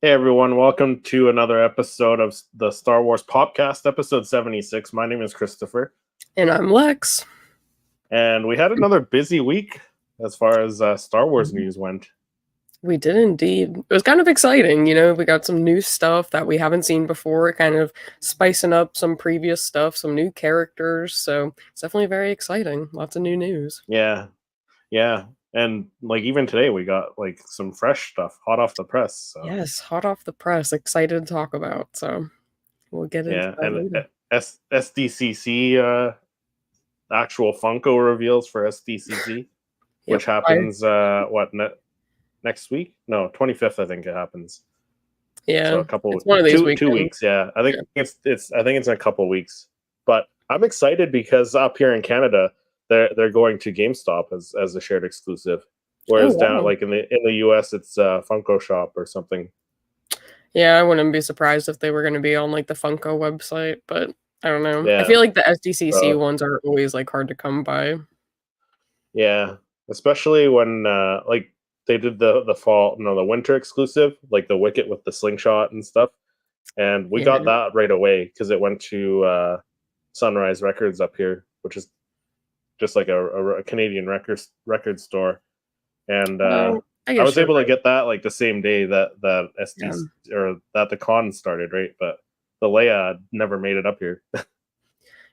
Hey everyone, welcome to another episode of the Star Wars Popcast, episode 76. My name is Christopher. And I'm Lex. And we had another busy week as far as Star Wars news went. We did indeed. It was kind of exciting, we got some new stuff that we haven't seen before, kind of spicing up some previous stuff, some new characters, so it's definitely very exciting. Lots of new news. Yeah. And even today we got some fresh stuff, hot off the press. So. Yes, hot off the press, excited to talk about, so we'll get into that later. SDCC actual Funko reveals for SDCC, which happens next week? No, 25th I think it happens. Yeah, so a couple it's one of these 2 weeks. Yeah, I think it's in a couple weeks. But I'm excited because up here in Canada, they're going to GameStop as a shared exclusive, whereas down in the US it's Funko Shop or something. Yeah, I wouldn't be surprised if they were going to be on the Funko website, but I don't know. Yeah. I feel like the SDCC ones are always hard to come by. Yeah, especially when they did the winter exclusive, like the Wicket with the slingshot and stuff, and we got that right away because it went to Sunrise Records up here, which is just like a Canadian record store, and I was able to get that the same day that or that the con started, right? But the Leia never made it up here.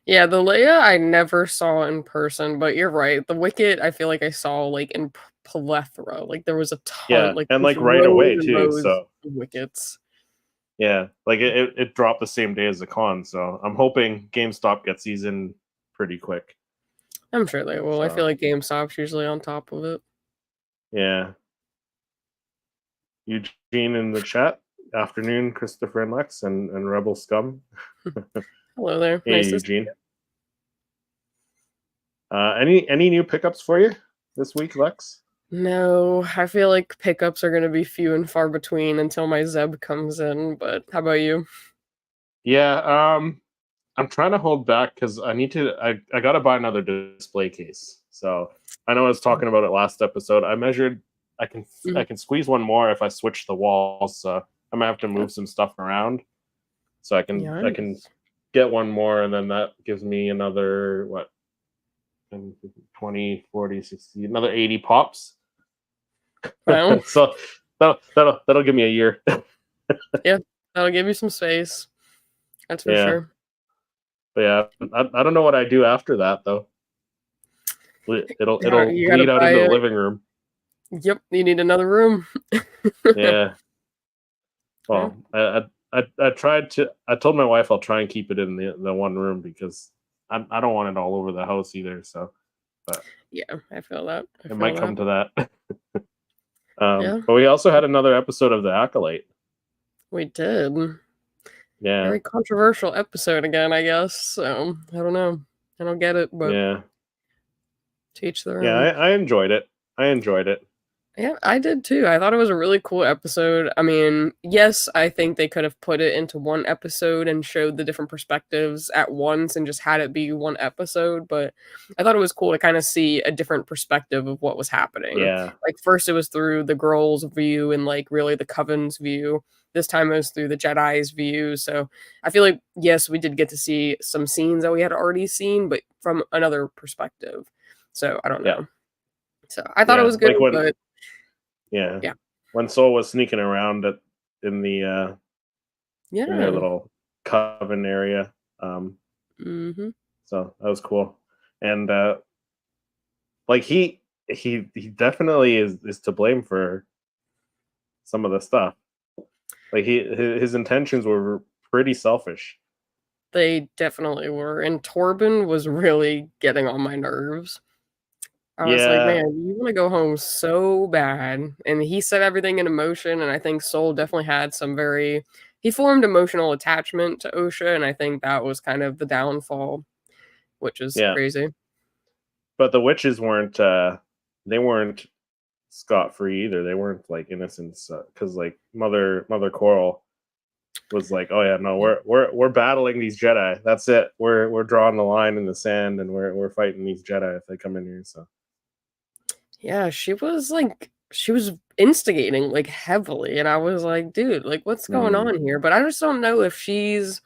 Yeah, the Leia I never saw in person, but you're right. The Wicket I feel like I saw in plethora. There was a ton, and right away too. So Wickets. Yeah, it dropped the same day as the con, so I'm hoping GameStop gets these in pretty quick. I'm sure they will. So. I feel like GameStop's usually on top of it. Yeah. Eugene in the chat. Afternoon, Christopher and Lex and Rebel Scum. Hello there. Hey, nice Eugene. Any new pickups for you this week, Lex? No, I feel like pickups are going to be few and far between until my Zeb comes in, but how about you? Yeah, I'm trying to hold back because I got to buy another display case. So I know I was talking about it last episode. I measured I can squeeze one more if I switch the walls. So I might have to move some stuff around. So I can get one more, and then that gives me another 20, 40, 60, another 80 pops. Wow. So that'll give me a year. Yeah, that'll give you some space. That's for sure. But yeah, I don't know what I do after that though. It'll bleed out into the living room. Yep, you need another room. Yeah. Well, I tried to. I told my wife I'll try and keep it in the one room because I don't want it all over the house either. So, but yeah, I feel that. It might come to that. But we also had another episode of The Acolyte. We did. Yeah. Very controversial episode again, I guess. So I don't know. I don't get it, but yeah. Teach their own. Yeah, I enjoyed it. Yeah, I did too. I thought it was a really cool episode. I mean, yes, I think they could have put it into one episode and showed the different perspectives at once and just had it be one episode, but I thought it was cool to kind of see a different perspective of what was happening. Yeah. First it was through the girls' view and really the Coven's view. This time it was through the Jedi's view. So I feel like, yes, we did get to see some scenes that we had already seen, but from another perspective. So I don't know. Yeah. So I thought it was good, but yeah. When Soul was sneaking around in their little coven area. So that was cool. And he definitely is to blame for some of the stuff. His intentions were pretty selfish. They definitely were. And Torben was really getting on my nerves. I was like, man, you want to go home so bad. And he set everything in motion. And I think Soul definitely had he formed emotional attachment to Osha. And I think that was kind of the downfall, which is crazy. But the witches weren't scot-free either. They weren't innocent. Because Mother Coral was like, oh yeah, no, we're battling these Jedi. That's it. We're drawing the line in the sand and we're fighting these Jedi if they come in here. So yeah, she was she was instigating like heavily, and I was like, dude, like what's going Mm. on here? But I just don't know if she's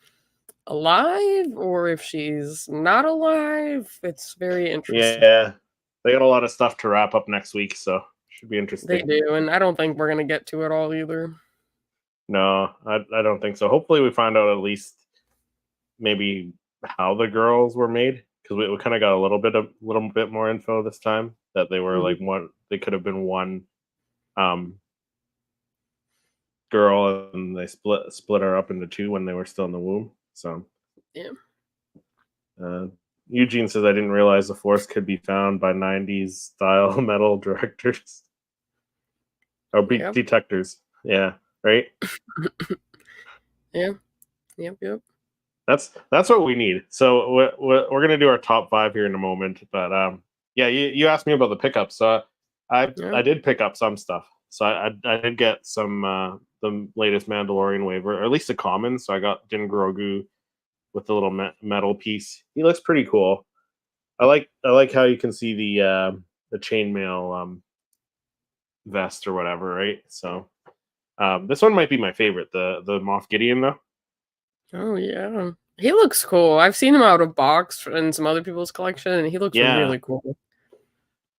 alive or if she's not alive. It's very interesting. Yeah, they got a lot of stuff to wrap up next week, so should be They interesting. do, and I don't think we're gonna get to it all either. No, I don't think so. Hopefully, we find out at least maybe how the girls were made, because we kind of got a little bit more info this time, that they were Mhm. like one. They could have been one um girl, and they split her up into two when they were still in the womb. So Yeah. uh, Eugene says, I didn't realize the Force could be found by 90s style metal directors. Oh, Yep. detectors. Yeah, right. Yeah. Yep. That's what we need. So we're gonna do our top five here in a moment. But yeah, you asked me about the pickups. So I Yep. did pick up some stuff. So I did get some the latest Mandalorian waiver, or at least a common. So I got Din Grogu with the little metal piece. He looks pretty cool. I like how you can see the chainmail vest or whatever, right? So this one might be my favorite, the Moff Gideon though. Oh yeah. He looks cool. I've seen him out of box in some other people's collection, and he looks Yeah, really cool.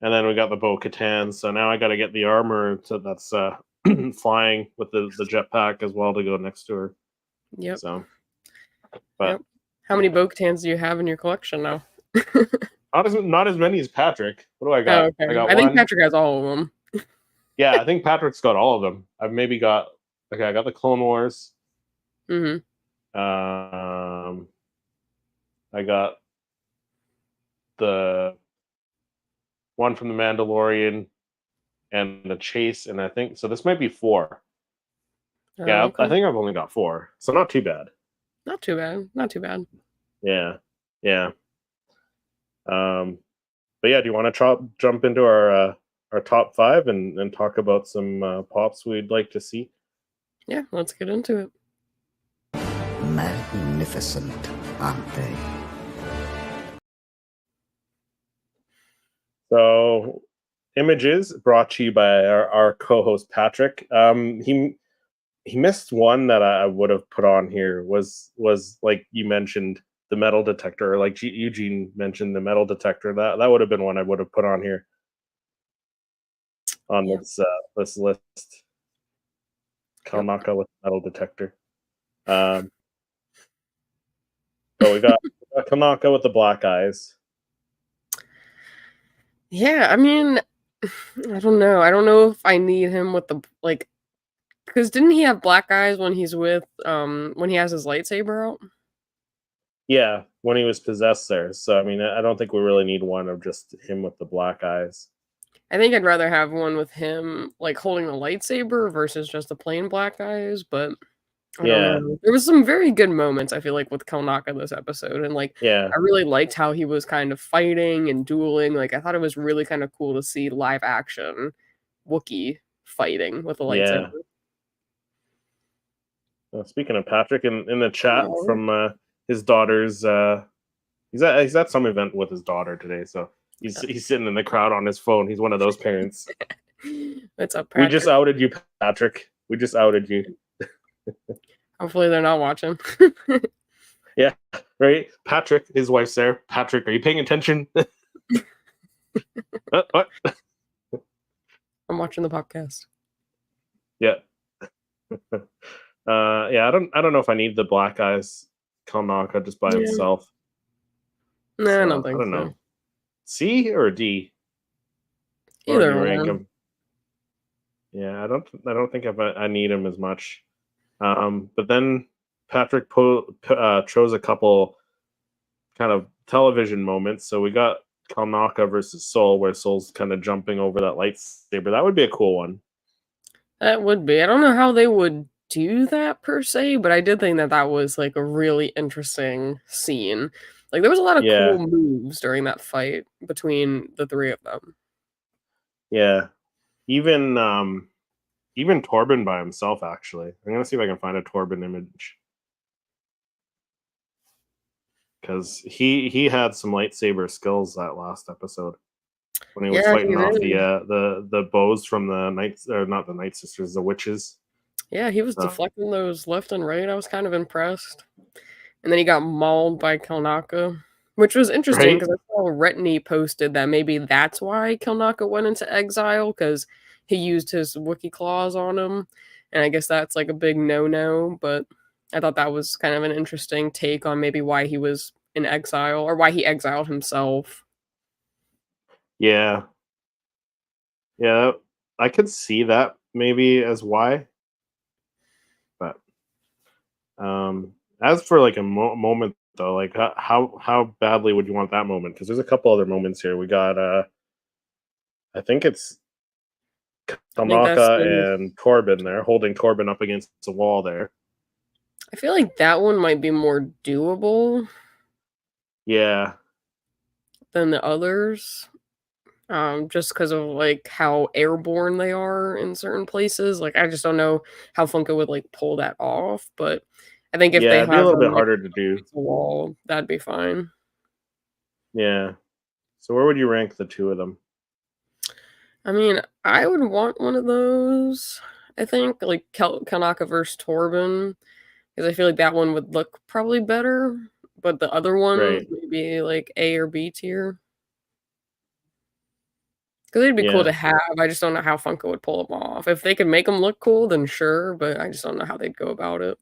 and then we got the Bo Katan. So now I got to get the armor that's flying with the jetpack as well to go next to her. Yep. So, Yep. but How many Bo-Katans do you have in your collection now? not as many as Patrick. What do I Oh, got? I okay. got I think one. Patrick has all of them. Yeah, I think Patrick's got all of them. I've maybe got okay. I got the Clone Wars. Mhm. Um, I got the one from the Mandalorian and the Chase, and I think so. This might be four. Oh, Yeah, I okay. think I've only got four, so not too bad. Not too bad. Not too bad. Yeah, yeah. Um, but yeah, do you want to jump into our top five and talk about some pops we'd like to see? Yeah, let's get into it. Magnificent, aren't they? So, images brought to you by our co-host Patrick. He missed one that I would have put on here was like you mentioned, the metal detector, like Eugene mentioned the metal detector. That would have been one I would have put on here on Yep. this list. Yep. Kanaka with metal detector. Um, but we got Kanaka with the black eyes. Yeah, I mean, I don't know. I don't know if I need him with the like, because didn't he have black eyes when he's with when he has his lightsaber out? Yeah, when he was possessed there. So I mean, I don't think we really need one of just him with the black eyes. I think I'd rather have one with him like holding a lightsaber versus just the plain black eyes, but I don't Yeah, know. There was some very good moments, I feel like, with Kelnaka this episode, and, like, yeah, I really liked how he was kind of fighting and dueling, like, I thought it was really kinda cool to see live action Wookiee fighting with a lightsaber. yeah. Speaking of Patrick, in the chat Oh, from his daughter's, he's at some event with his daughter today, so he's sitting in the crowd on his phone. He's one of those parents. what's up, We just Patrick? outed you, Patrick. We just outed you. Hopefully, they're not watching. Yeah, right. Patrick, his wife's there. Patrick, are you paying attention? What? I'm watching the podcast. Yeah. Yeah. I don't know if I need the black eyes Kalnaka just by Yeah. himself. No, I don't So I think don't so. know. C or D? Where would you Either rank one. him? Yeah, I don't think I need him as much. But then Patrick chose a couple kind of television moments. So we got Kalnaka versus Soul, where Soul's kind of jumping over that lightsaber. That would be a cool one. That would be. I don't know how they would do that per se, but I did think that that was like a really interesting scene. Like there was a lot of Yeah, cool moves during that fight between the three of them. yeah. Even even Torben by himself. Actually, I'm gonna see if I can find a Torben image because he had some lightsaber skills that last episode. when he was Yeah, he fighting off did. the bows from the knights, or not the Night Sisters, the witches. Yeah, he was So deflecting those left and right. I was kind of impressed. And then he got mauled by Kilnaka, which was interesting right, because I saw Retney posted that maybe that's why Kilnaka went into exile because he used his Wookiee claws on him. And I guess that's like a big no-no, but I thought that was kind of an interesting take on maybe why he was in exile or why he exiled himself. yeah, yeah, I could see that maybe as why, but as for like a moment though, like how badly would you want that moment? Because there's a couple other moments here. We got I think it's I think that's Tanaka and Corbin there, holding Corbin up against the wall there. I feel like that one might be more doable Yeah, than the others. Just because of like how airborne they are in certain places. Like I just don't know how Funko would like pull that off. But I think if yeah, they it'd be a have little bit them like harder to do. against the wall, that'd be fine. Yeah. So where would you rank the two of them? I mean, I would want one of those. I think like Kanaka versus Torben, because I feel like that one would look probably better. But the other ones Right. maybe like A or B tier. Because it'd be cool Yeah. to have. I just don't know how Funko would pull them off. If they could make them look cool, then sure. But I just don't know how they'd go about it.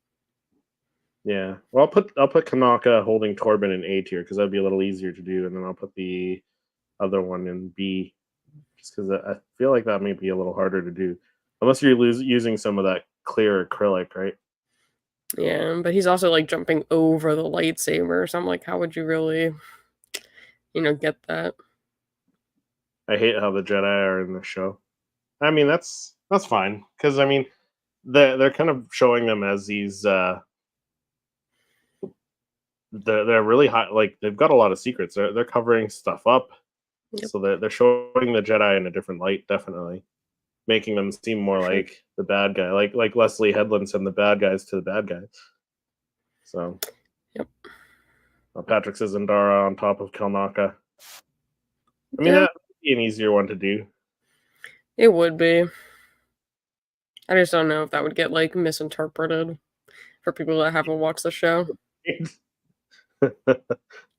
Yeah. Well, I'll put Kanaka holding Corbin in A tier because that'd be a little easier to do, and then I'll put the other one in B, just because I feel like that may be a little harder to do, unless you're using some of that clear acrylic, right? Yeah, but he's also like jumping over the lightsaber. So I'm like, how would you really, get that? I hate how the Jedi are in the show. I mean, that's fine because I mean, they're kind of showing them as these. They're really high. Like they've got a lot of secrets. They're covering stuff up, Yep. so they're showing the Jedi in a different light, definitely making them seem more Sure. like the bad guy, like Leslie Headland sent the bad guys to the bad guys. So, Yep. Patrick Zindara on top of Kalnaka. I mean, Yeah, that would be an easier one to do. it would be. I just don't know if that would get like misinterpreted for people that haven't watched the show.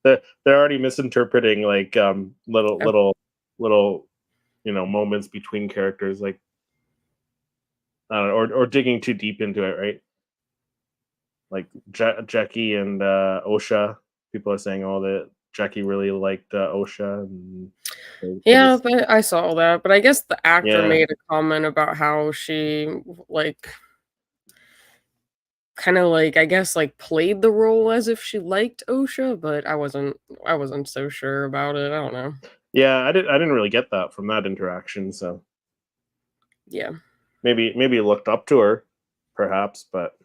they're already misinterpreting like Yeah. little moments between characters, like I don't know, or digging too deep into it, right? Like Jackie and Osha. People are saying, "Oh, that Jackie really liked Osha." And Yeah, but I saw that. But I guess the actor yeah, made a comment about how she like kind of like I guess like played the role as if she liked OSHA, but I wasn't so sure about it. I don't know. yeah. I didn't really get that from that interaction. So Yeah. maybe looked up to her, perhaps, but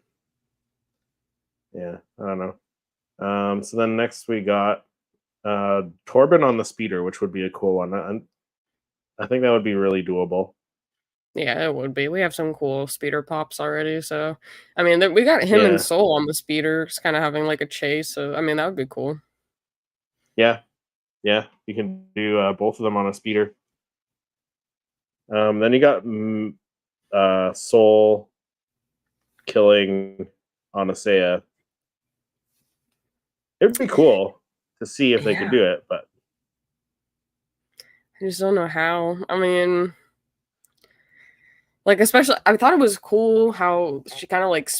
yeah, I don't know. So then next we got Torben on the speeder, which would be a cool one. I think that would be really doable. Yeah, it would be. We have some cool speeder pops already, so I mean, we got him and Yeah, Soul on the speeder, just kind of having like a chase. So I mean, that would be cool. yeah, yeah. You can do both of them on a speeder. Then you got Soul killing Onasea. It'd be cool to see if they could Yeah, do it, but I just don't know how. I mean, like especially, I thought it was cool how she kind of like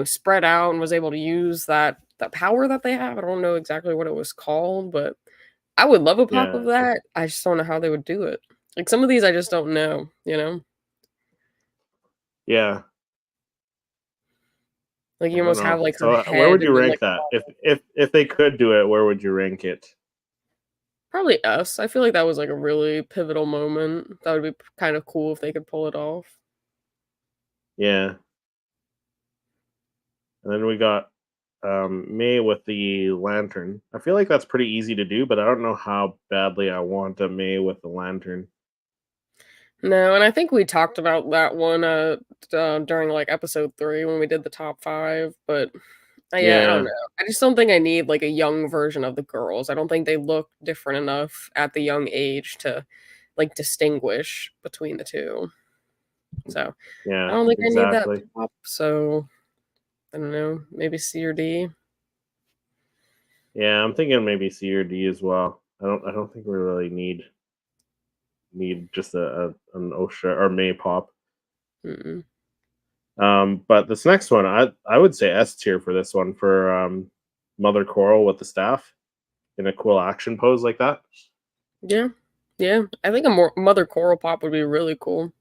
spread out and was able to use that power that they have. I don't know exactly what it was called, but I would love a pop of yeah, that. I just don't know how they would do it. Like some of these I just don't know. yeah. Like I you don't almost have know. like her So where head would you and then rank like that? If they could do it, where would you rank it? probably us. I feel like that was like a really pivotal moment. That would be kind of cool if they could pull it off. Yeah. And then we got May with the lantern. I feel like that's pretty easy to do, but I don't know how badly I want a May with the lantern. No, and I think we talked about that one during like episode 3 when we did the top 5, but Yeah, I don't know. I just don't think I need like a young version of the girls. I don't think they look different enough at the young age to like distinguish between the two. So I Yeah, don't think I need that exactly. pop. So I don't know, maybe C or D. Yeah, I'm thinking maybe C or D as well. I don't think we really need just an OSHA or May pop. Mm-mm. But this next one, I would say S tier for this one for Mother Coral with the staff in a cool action pose like that. Yeah, yeah. I think a more Mother Coral pop would be really cool.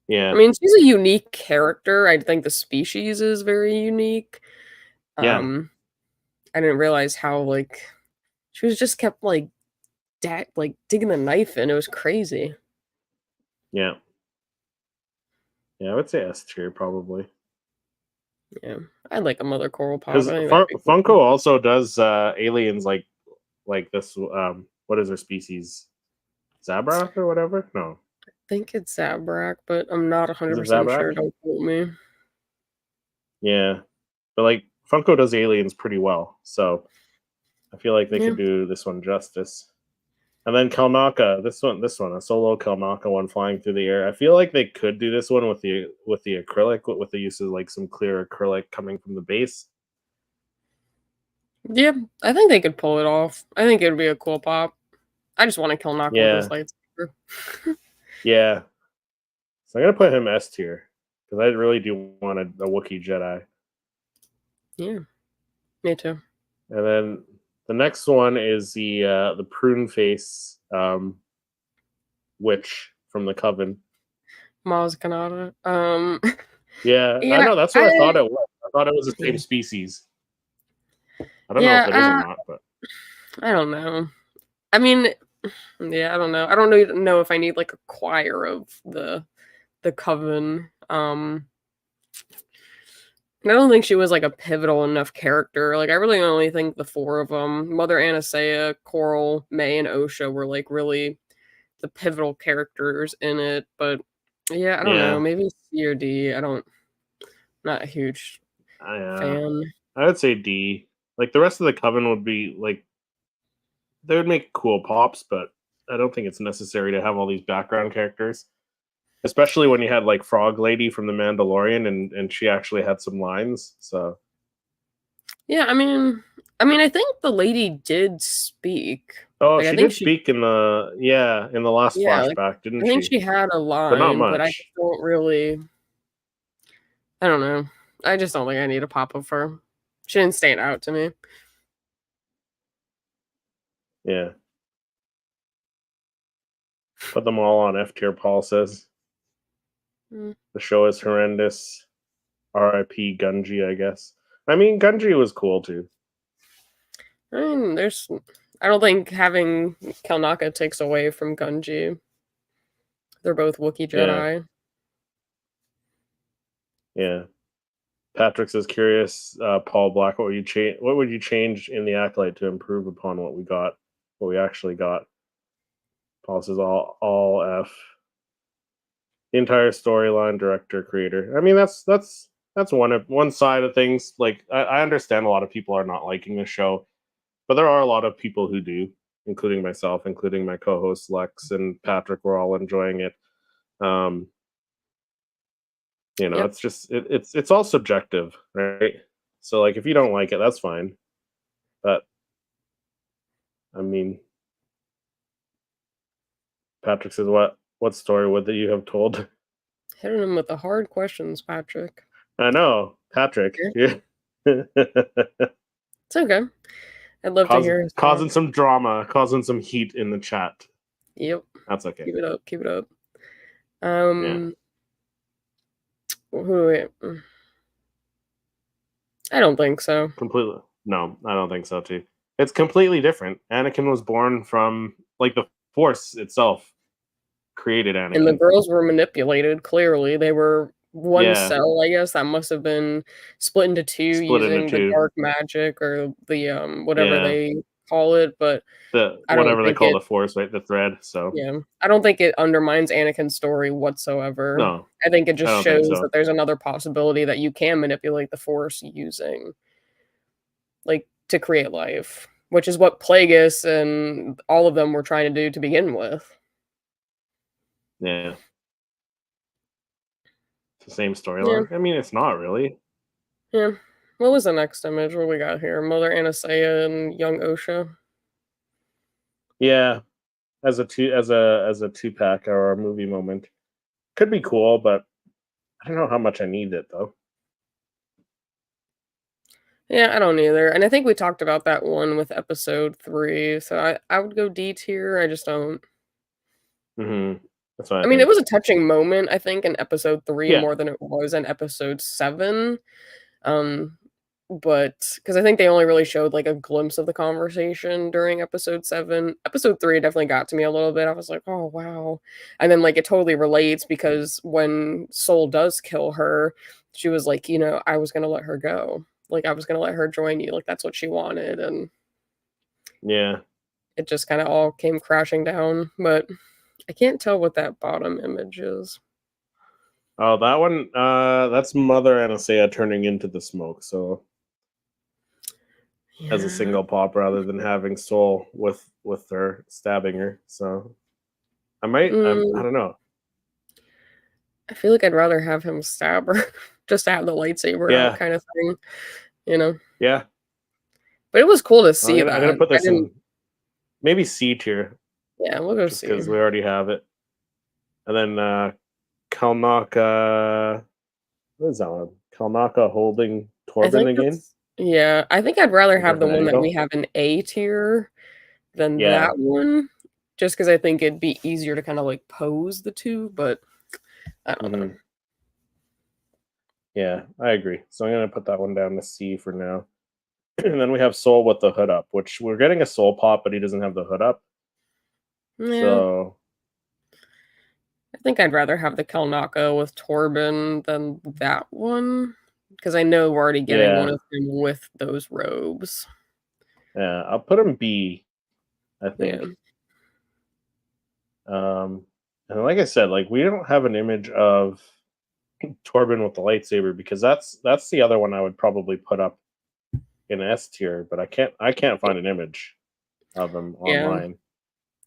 I Yeah, mean, she's a unique character. I think the species is very unique. yeah, Um, I didn't realize how like she was just kept like like digging the knife in. It was crazy. yeah, yeah. I would say S tier probably Yeah, I'd like a Mother Coral pop. because I think that'd be Funko cool. also does aliens like this. What is their species? Zabrath or whatever? No, I think it's Zabrak, but I'm not is it 100% Zabrak? sure. Don't quote me. Yeah, but like Funko does aliens pretty well, so I feel like they Yeah, could do this one justice. And then Kalmaka, this one, a solo Kalmaka one flying through the air. I feel like they could do this one with the acrylic, with the use of like some clear acrylic coming from the base. yeah. I think they could pull it off. I think it would be a cool pop. I just want to kill Knock with his Yeah, lightsaber. yeah. So I'm gonna put him S tier because I really do want a Wookiee Jedi. Yeah, me too. And then the next one is the prune face witch from the Coven. Maz Kanata. Yeah, I Yeah, know that's what I thought it was. I thought it was the same yeah, species. I don't know if yeah. it is or not, but I don't know. I mean, yeah, I don't know. I don't even know if I need like a choir of the coven. And I don't think she was like a pivotal enough character. Like I really only think the four of them, Mother Anastasia, Coral, May, and Osha, were like really the pivotal characters in it. But yeah, I don't know. yeah, Maybe C or D. I don't. Not a huge I fan. I would say D. Like the rest of the Coven would be like they would make cool pops, but I don't think it's necessary to have all these background characters. Especially when you had like Frog Lady from The Mandalorian and she actually had some lines. So Yeah, I think the lady did speak. oh, Like I she think did she, speak in the last yeah, like flashback, I didn't think she? she had a But not line, but I much. just don't really. I don't know. I just don't think I need a pop of her. She didn't stand out to me. Yeah. Put them all on F tier, Paul says. Mm. The show is horrendous. R.I.P. Gunji, I guess. I mean, Gunji was cool too. I mean, there's. I don't think having Kelnaka takes away from Gunji. They're both Wookiee Yeah, Jedi. yeah. Patrick says, "Curious, Paul Black, what would you change? What would you change in the acolyte to improve upon what we got, what we actually got?" Paul says, "All F, the entire storyline, director, creator. I mean, that's one side of things. Like, I understand a lot of people are not liking the show, but there are a lot of people who do, including myself, including my co-hosts Lex and Patrick. We're all enjoying it. Um, Yep. it's just it's all subjective, right? So like if you don't like it, that's fine. But I mean, Patrick says, what story would that you have told?" Hitting him with the hard questions, Patrick. I know, Patrick. Yeah. Yeah. It's okay. I'd love to hear his Causing thoughts. some drama, causing some heat in the chat. Yep. That's okay. Keep it up. Keep it up. Yeah. Who? I don't think so. Completely. No, I don't think so too. It's completely different. Anakin was born from like the Force itself created And the Anakin. girls were manipulated, clearly. They were one Yeah. cell, I guess, that must have been split into two Split into using the two. dark magic or the whatever Yeah. they call it, but I don't whatever they think call it. the Force, right? The thread. So Yeah, I don't think it undermines Anakin's story whatsoever. no, I think it I just don't think shows so. that there's another possibility that you can manipulate the Force using, like, to create life, which is what Plagueis and all of them were trying to do to begin with. Yeah, it's the same Yeah, storyline. I mean, it's not really. yeah. What was the next image? What we got here? Mother Anastasia and young Osha. Yeah, as a two pack or a movie moment could be cool, but I don't know how much I need it though. Yeah, I don't either. And I think we talked about that one with episode 3. So I would go D tier. I just don't. That's what I I mean, it think. was a touching moment, I think, in episode 3 Yeah, more than it was in episode 7. Um, but because I think they only really showed like a glimpse of the conversation during episode 7. Episode 3 definitely got to me a little bit. I was like, oh wow. And then like it totally relates because when Soul does kill her, she was like, I was gonna let her go. Like I was gonna let her join you. Like that's what she wanted, and yeah. it just kind of all came crashing down. But I can't tell what that bottom image is. Oh, that one. That's Mother Anastasia turning into the smoke. So as a Yeah. single pop rather than having Soul with her stabbing her. So I might. I Mm, don't know. I feel like I'd rather have him stab her just to have the lightsaber out Yeah, kind of thing, you know? yeah. But it was cool to I'm see gonna, I'm gonna that. put I this didn't. in maybe C tier Yeah, we'll go just see. because we already have it. And then Kalnaka. What is that one? Kalnaka holding I Torben think again. I think I'd rather A have the different one that we angle. have in A tier than Yeah, that one, just because I think it'd be easier to kind of like pose the two, but I don't know. yeah, I agree. So I'm gonna put that one down to C for now. And then we have Soul with the hood up, which we're getting a Soul pop, but he doesn't have the hood up. Yeah, So I think I'd rather have the Kalnaka with Torben than that one, because I know we're already getting one yeah, of them with those robes. yeah, I'll put him B, I Yeah. think. And like I said, like we don't have an image of Torben with the lightsaber because that's the other one I would probably put up in S tier, but I can't find an image of him Yeah. online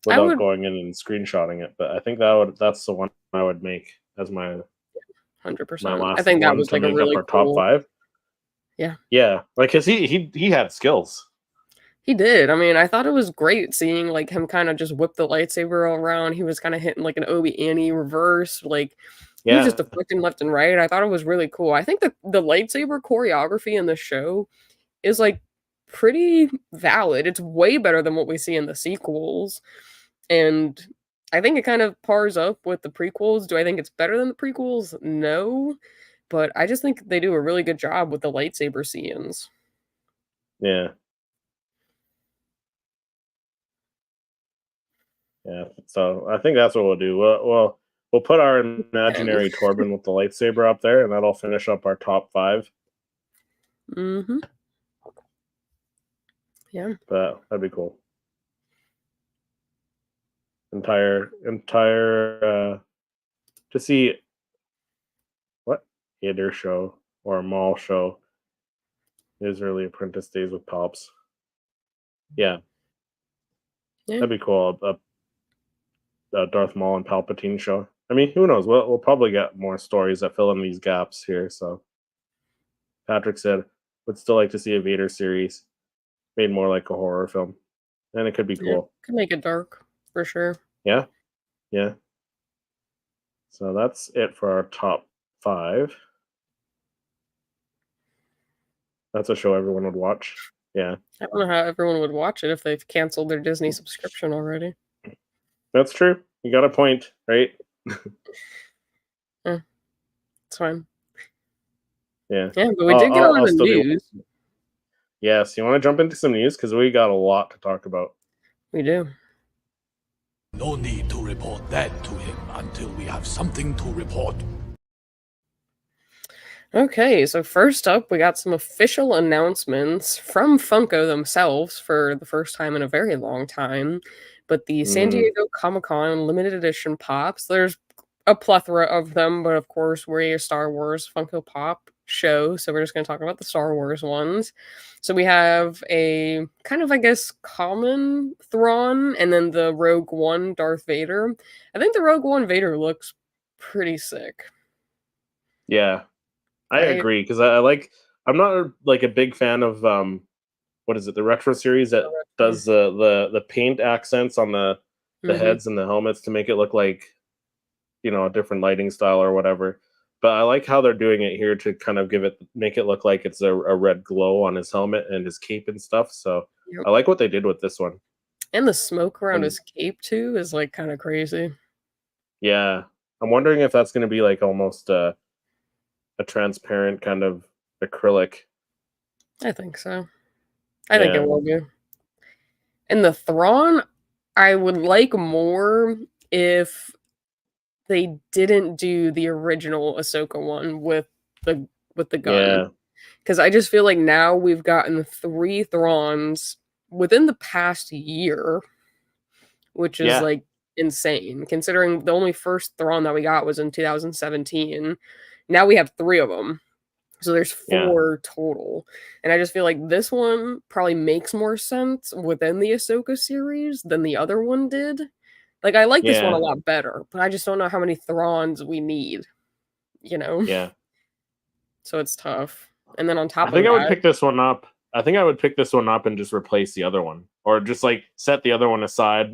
I without would going in and screenshotting it. But I think that's the one I would make as my 100%. I last think that one was to like a make up really our top cool. 5. Yeah. Yeah, like cause he had skills. He did. I mean, I thought it was great seeing like him kind of just whip the lightsaber all around. He was kind of hitting like an Obi Annie reverse, like he was just Yeah, deflecting left and right. I thought it was really cool. I think that the lightsaber choreography in the show is like pretty valid. It's way better than what we see in the sequels. And I think it kind of pars up with the prequels. Do I think it's better than the prequels? No. But I just think they do a really good job with the lightsaber scenes. yeah, yeah. So I think that's what we'll do. We'll put our And imaginary Torben with the lightsaber up there, and that'll finish up our top 5. mm-hmm. Yeah. But that'd be cool. Entire to see what theater show or mall show is early apprentice days with Pops. Yeah, Yeah. that'd be cool. A Darth Maul and Palpatine show. I mean, who knows? We'll probably get more stories that fill in these gaps here. So Patrick said, would still like to see a Vader series made more like a horror film, and it could be Yeah. cool. Could make it dark for sure. Yeah, yeah. So that's it for our top 5. That's a show everyone would watch. Yeah, I don't know how everyone would watch it if they've canceled their Disney subscription already. that's true. You got a point, right? Yeah, it's fine. Yeah. Yeah, but we did get a lot I'll of still be. news. Yes, you want to jump into some news because we got a lot to talk about. We do. No need to report that to him until we have something to report. Okay, so first up, we got some official announcements from Funko themselves for the first time in a very long time. But the San Mm, Diego Comic-Con limited edition pops, there's a plethora of them, but of course, we're a Star Wars Funko Pop show, so we're just going to talk about the Star Wars ones. So we have a kind of, I guess, common Thrawn, and then the Rogue One Darth Vader. I think the Rogue One Vader looks pretty sick. yeah, I I agree because I like. I'm not like a big fan of what is it, the retro series that does the paint accents on the Mhm. heads and the helmets to make it look like a different lighting style or whatever. But I like how they're doing it here to kind of make it look like it's a red glow on his helmet and his cape and stuff. So Yep. I like what they did with this one. And the smoke around And his cape too is, like, kinda crazy. yeah, I'm wondering if that's going to be like almost a transparent kind of acrylic. I think so. I think it Yeah, will be. And the Thrawn, I would like more if they didn't do the original Ahsoka one the with the gun, yeah, because I just feel like now we've gotten 3 Thrawns within the past year, which is, yeah, like, insane considering the only first Thrawn that we got was in 2017. Now we have 3 of them. So there's yeah, 4 total, and I just feel like this one probably makes more sense within the Ahsoka series than the other one did. Like, I like this one a yeah, lot better, but I just don't know how many Thrawns we need, you know? yeah. So it's tough. And then on I top of think I would that, pick this one up. I think I would pick this one up and just replace the other one, or just like set the other one aside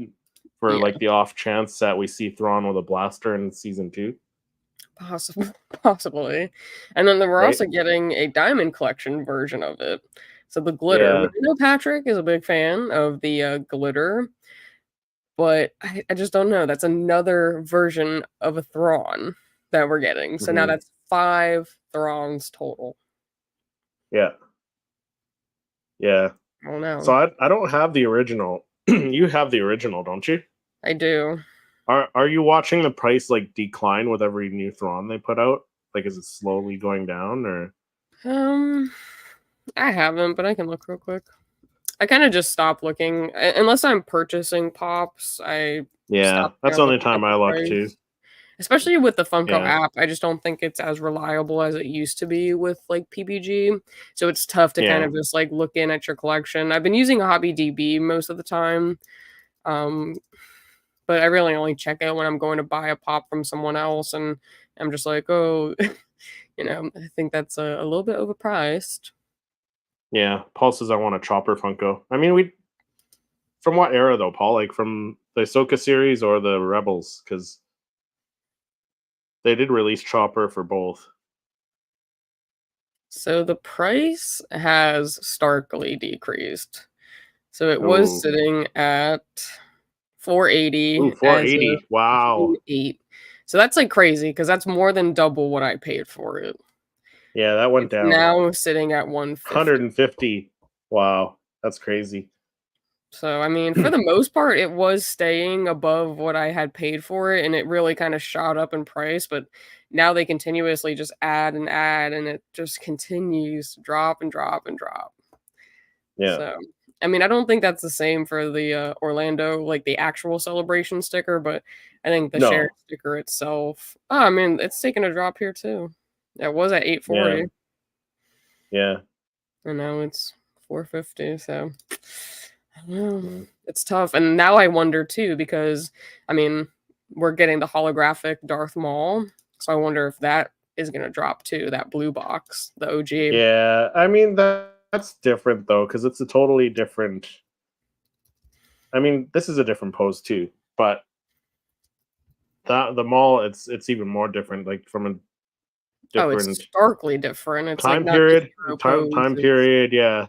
for yeah, like the off chance that we see Thrawn with a blaster in season 2. possible possibly. And then we're Right? also getting a Diamond Collection version of it. So the glitter, Yeah, which I know Patrick is a big fan of the, glitter. But I just don't know, that's another version of a Thrawn that we're getting, so now hmm, that's 5 Thrawns total. yeah, yeah. I don't So know. I don't have the original. You have the original, don't you? I do. Are you watching the price like decline with every new Thrawn they put out? Like, is it slowly going down or? Um, I haven't, but I can look real quick. I kinda just stopped looking, unless I'm purchasing pops, I Yeah, stop that's kinda the only looking at time the I look too. price. Especially with the Funko Yeah, app, I just don't think it's as reliable as it used to be with, like, PBG, so it's tough to kind yeah, of just, like, look in at your collection. I've been using HobbyDB most of the time, um, but I really only check it when I'm going to buy a pop from someone else, and I'm just like, "Oh," I think that's a little bit overpriced. yeah. Paul says I want a Chopper Funko. I mean, we from what era though, Paul? Like from the Ahsoka series or the Rebels? Because they did release Chopper for both. So the price has starkly decreased. So it was Oh, sitting at ooh, 480 as of 480. Wow. June 8. So that's, like, crazy because that's more than double what I paid for it. Yeah, that went It's down now sitting at 150. 150. Wow, that's crazy. So, I mean, for the most part, it was staying above what I had paid for it, and it really kinda shot up in price, but now they continuously just add, and it just continues to drop and drop and drop. Yeah. So, I mean, I don't think that's the same for the, Orlando, like, the actual celebration sticker, but I think the shared No. sticker itself I mean, it's taking a drop here too. It was at Yeah. 840, Yeah. and now it's 450, so I don't know. Mm. It's tough, and now I wonder too because, I mean, we're getting the holographic Darth Maul, so I wonder if that is gonna drop too, that blue box, the OG. Yeah. I mean that's different though, because it's a totally different. I mean, this is a different pose too, but the mall it's even more different, like from a Oh, it's different starkly different. It's, like, time not the period. hero Time pose, time it's period. Yeah.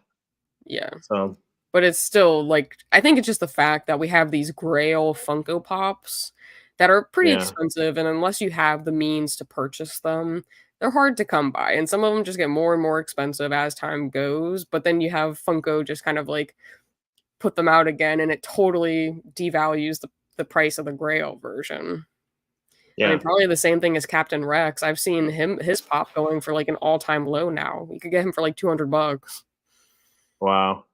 yeah. So But it's still, like, I think it's just the fact that we have these Grail Funko Pops that are pretty yeah. expensive, and unless you have the means to purchase them, they're hard to come by, and some of them just get more and more expensive as time goes, but then you have Funko just kind of, like, put them out again, and it totally devalues the price of the Grail version. I mean, Yeah. probably the same thing as Captain Rex. I've seen his pop going for like an all-time low now. You could get him for like $200. Wow.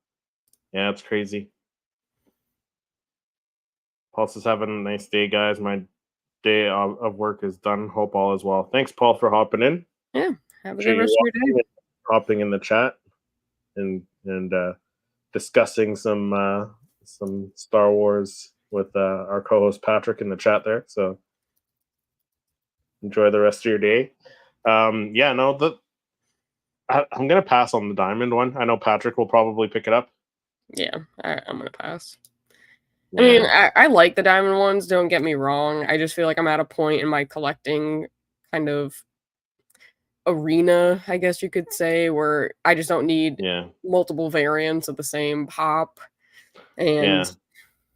Yeah, it's crazy. Pulse is having a nice day, guys. My day of work is done. Hope all is well. Thanks, Paul, for hopping in. Yeah. Have a Sure good you're rest of your watching day. and hopping in the chat and discussing some Star Wars with our co-host Patrick in the chat there. So enjoy the rest of your day. Yeah, no, I'm gonna pass on the diamond one. I know Patrick will probably pick it up. Yeah, I'm gonna pass. Yeah. I mean, I like the diamond ones, don't get me wrong. I just feel like I'm at a point in my collecting kind of arena, I guess you could say, where I just don't need Yeah. multiple variants of the same pop. And Yeah.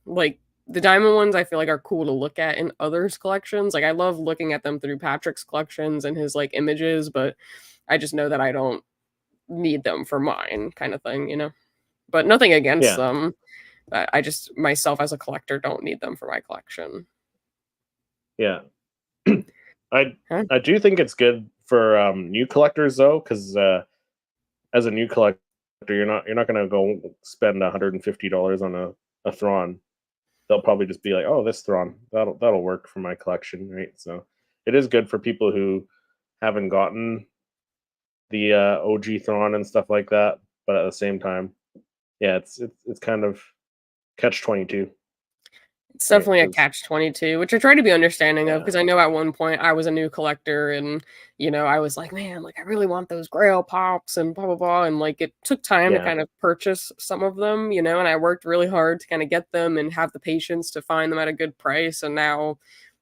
like the diamond ones I feel like are cool to look at in others' collections. Like I love looking at them through Patrick's collections and his like images, but I just know that I don't need them for mine kind of thing, you know. But nothing against Yeah. them. I just myself as a collector don't need them for my collection. Yeah. I Huh? I do think it's good for new collectors though, because as a new collector, you're not gonna go spend $150 on a Thrawn. They'll probably just be like, oh, this Thrawn that'll work for my collection, right? So it is good for people who haven't gotten the OG Thrawn and stuff like that, but at the same time, yeah, it's kind of catch 22, It's right? definitely a 'Cause- catch-22, which I try to be understanding of yeah, because I know at one point I was a new collector and, you know, I was like, "Man, like, I really want those Grail pops and blah, blah, blah," and, like, it took time to yeah, kind of purchase some of them, you know, and I worked really hard to kinda get them and have the patience to find them at a good price, and now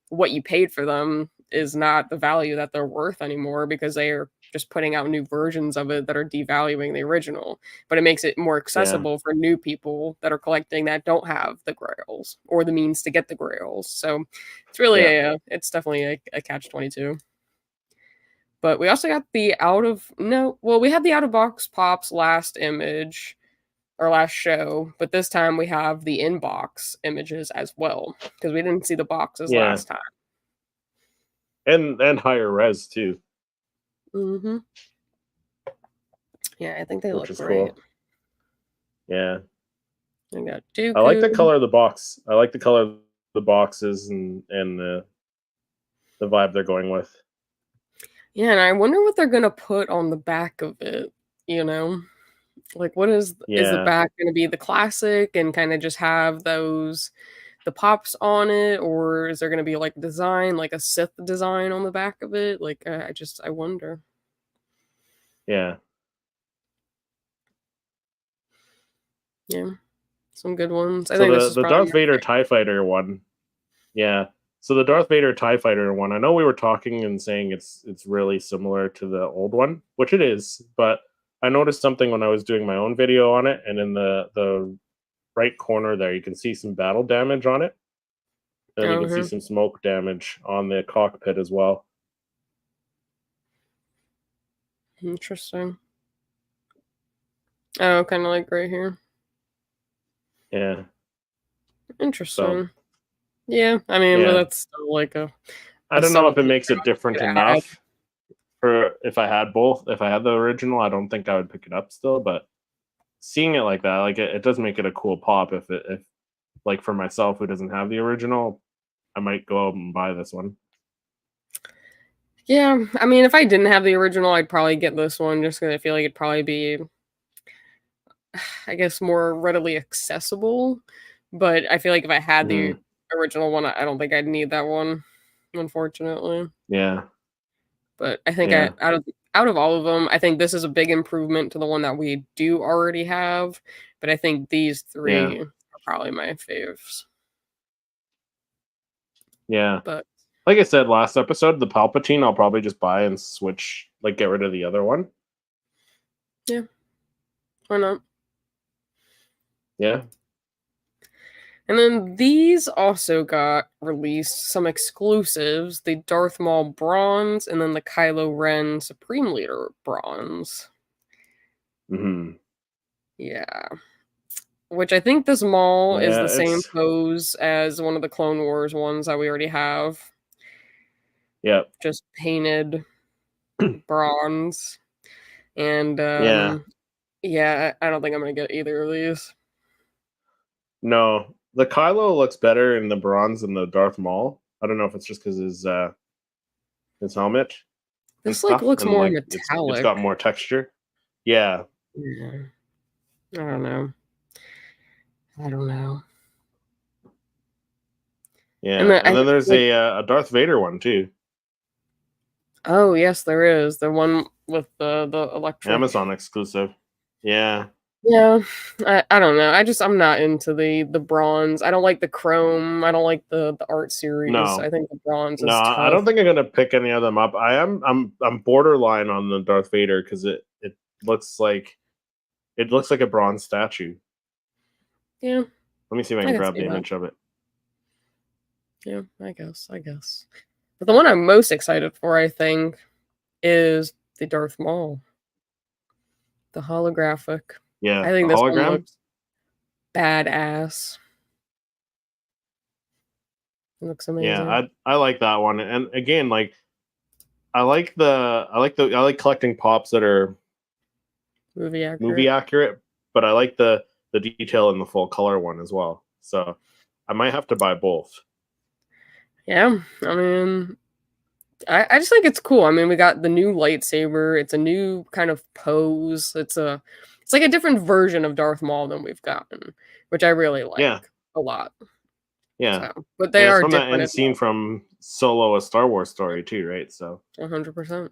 what you paid for them is not the value that they're worth anymore because they are just putting out new versions of it that are devaluing the original. But it makes it more yeah, accessible for new people that are collecting that don't have the grails or the means to get the grails. So it's really yeah, it's definitely a catch 22. But we also got the out of no, well, we had the out of box pops last image or last show, but this time we have the inbox images as well because we didn't see the boxes yeah, last time. and higher res too, Mhm. Yeah, I think they which look is great. cool. Yeah, I got I like the Dooku. color of the box. I like the color of the boxes and the vibe they're going with. Yeah, and I wonder what they're gonna put on the back of it, you know? Like, what is the Yeah, back gonna be the classic and kinda just have the pops on it, or is there gonna be, like, design, like a Sith design on the back of it? Like, I wonder. yeah. Yeah, some good ones. I So think this is the probably Darth my Vader favorite. Tie Fighter one, yeah. So the Darth Vader Tie Fighter one, I know we were talking and saying it's really similar to the old one, which it is, but I noticed something when I was doing my own video on it, and in the right corner there, you can see some battle damage on it, and you can see Okay, some smoke damage on the cockpit as well. interesting. Oh, kinda like right here. Yeah. So Interesting. Yeah, I mean, but yeah, that's still like I a don't know subtle if it thing makes it you different could add. enough for if I had both. If I had the original, I don't think I would pick it up still, but seeing it like that, like it does make it a cool pop. If like for myself who doesn't have the original, I might go out and buy this one. Yeah, I mean, if I didn't have the original, I'd probably get this one just because I feel like it'd probably be, I guess, more readily accessible. But I feel like if I had the Hmm. original one, I don't think I'd need that one, unfortunately. Yeah, But I think yeah, out of all of them, I think this is a big improvement to the one that we do already have. But I think these yeah, three are probably my faves. yeah. But Like I said last episode, the Palpatine I'll probably just buy and switch, like get rid of the other one. yeah, why not? Yeah, And then these also got released, some exclusives, the Darth Maul Bronze and then the Kylo Ren Supreme Leader Bronze. hmm, Yeah. Which I think this Maul is yeah. the same pose as one of the Clone Wars ones that we already have. Yep. just painted bronze. And yeah, I don't think I'm gonna get either of these. No, the Kylo looks better in the bronze than the Darth Maul. I don't know if it's just because his helmet and This like stuff, looks and more like it's metallic. got more texture. Yeah. Yeah. I don't know. Yeah, And and then there's a Darth Vader one too. Oh yes, there is the one with the electric Amazon exclusive. Yeah. Yeah, I don't know. I'm not into the bronze. I don't like the chrome. I don't like the art series. No. I think the bronze No, is tough. I don't think I'm gonna pick any of them up. I'm borderline on the Darth Vader because it looks like a bronze statue. Yeah. Let me see if I can grab the image of it. Yeah, I guess. But the one I'm most excited for, I think, is the Darth Maul. The holographic. Yeah, I think the this one hologram looks badass. It looks amazing. Yeah, I like that one. And again, like I like collecting pops that are movie accurate, but I like the detail in the full color one as well. So I might have to buy both. Yeah, I mean, I just think it's cool. I mean, we got the new lightsaber. It's a new kind of pose. It's like a different version of Darth Maul than we've gotten, which I really like a lot. Yeah, so, but they are from different. That end scene from Solo: A Star Wars Story too, right? So 100%.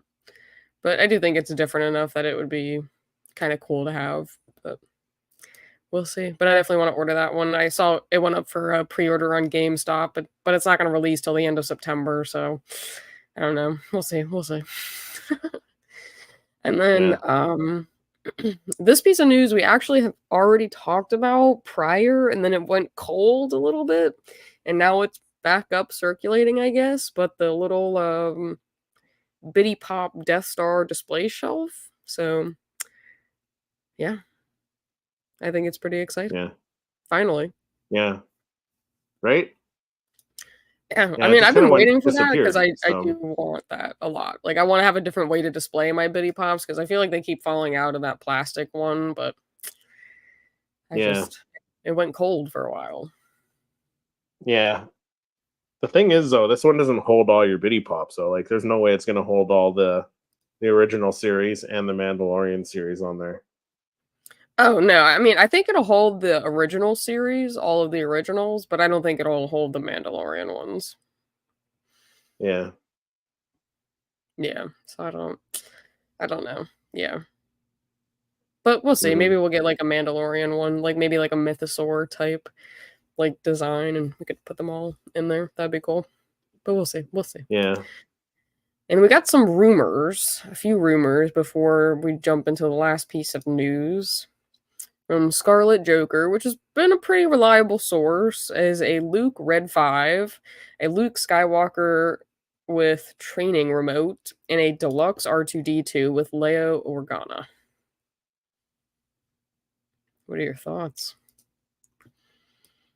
But I do think it's different enough that it would be kind of cool to have. But we'll see. But I definitely want to order that one. I saw it went up for a pre-order on GameStop, but it's not going to release till the end of September. So I don't know. We'll see. And then this piece of news we actually have already talked about prior, and then it went cold a little bit, and now it's back up circulating, I guess. But the little Bitty Pop Death Star display shelf. So yeah, I think it's pretty exciting. Yeah. Finally. Yeah. Right? Yeah, I mean, I've been waiting for that because I so. do want that a lot. Like, I want to have a different way to display my Bitty Pops because I feel like they keep falling out of that plastic one, but it went cold for a while. Yeah. The thing is, though, this one doesn't hold all your Bitty Pops, so like, there's no way it's going to hold all the original series and the Mandalorian series on there. Oh no, I mean, I think it'll hold the original series, all of the originals, but I don't think it'll hold the Mandalorian ones. Yeah. Yeah, so I don't know. Yeah. But we'll see. Maybe we'll get like a Mandalorian one, like maybe like a Mythosaur type like design, and we could put them all in there. That'd be cool. But we'll see. Yeah. And we got some rumors, a few rumors before we jump into the last piece of news. From Scarlet Joker, which has been a pretty reliable source, is a Luke Red 5, a Luke Skywalker with training remote, and a deluxe R2-D2 with Leia Organa. What are your thoughts?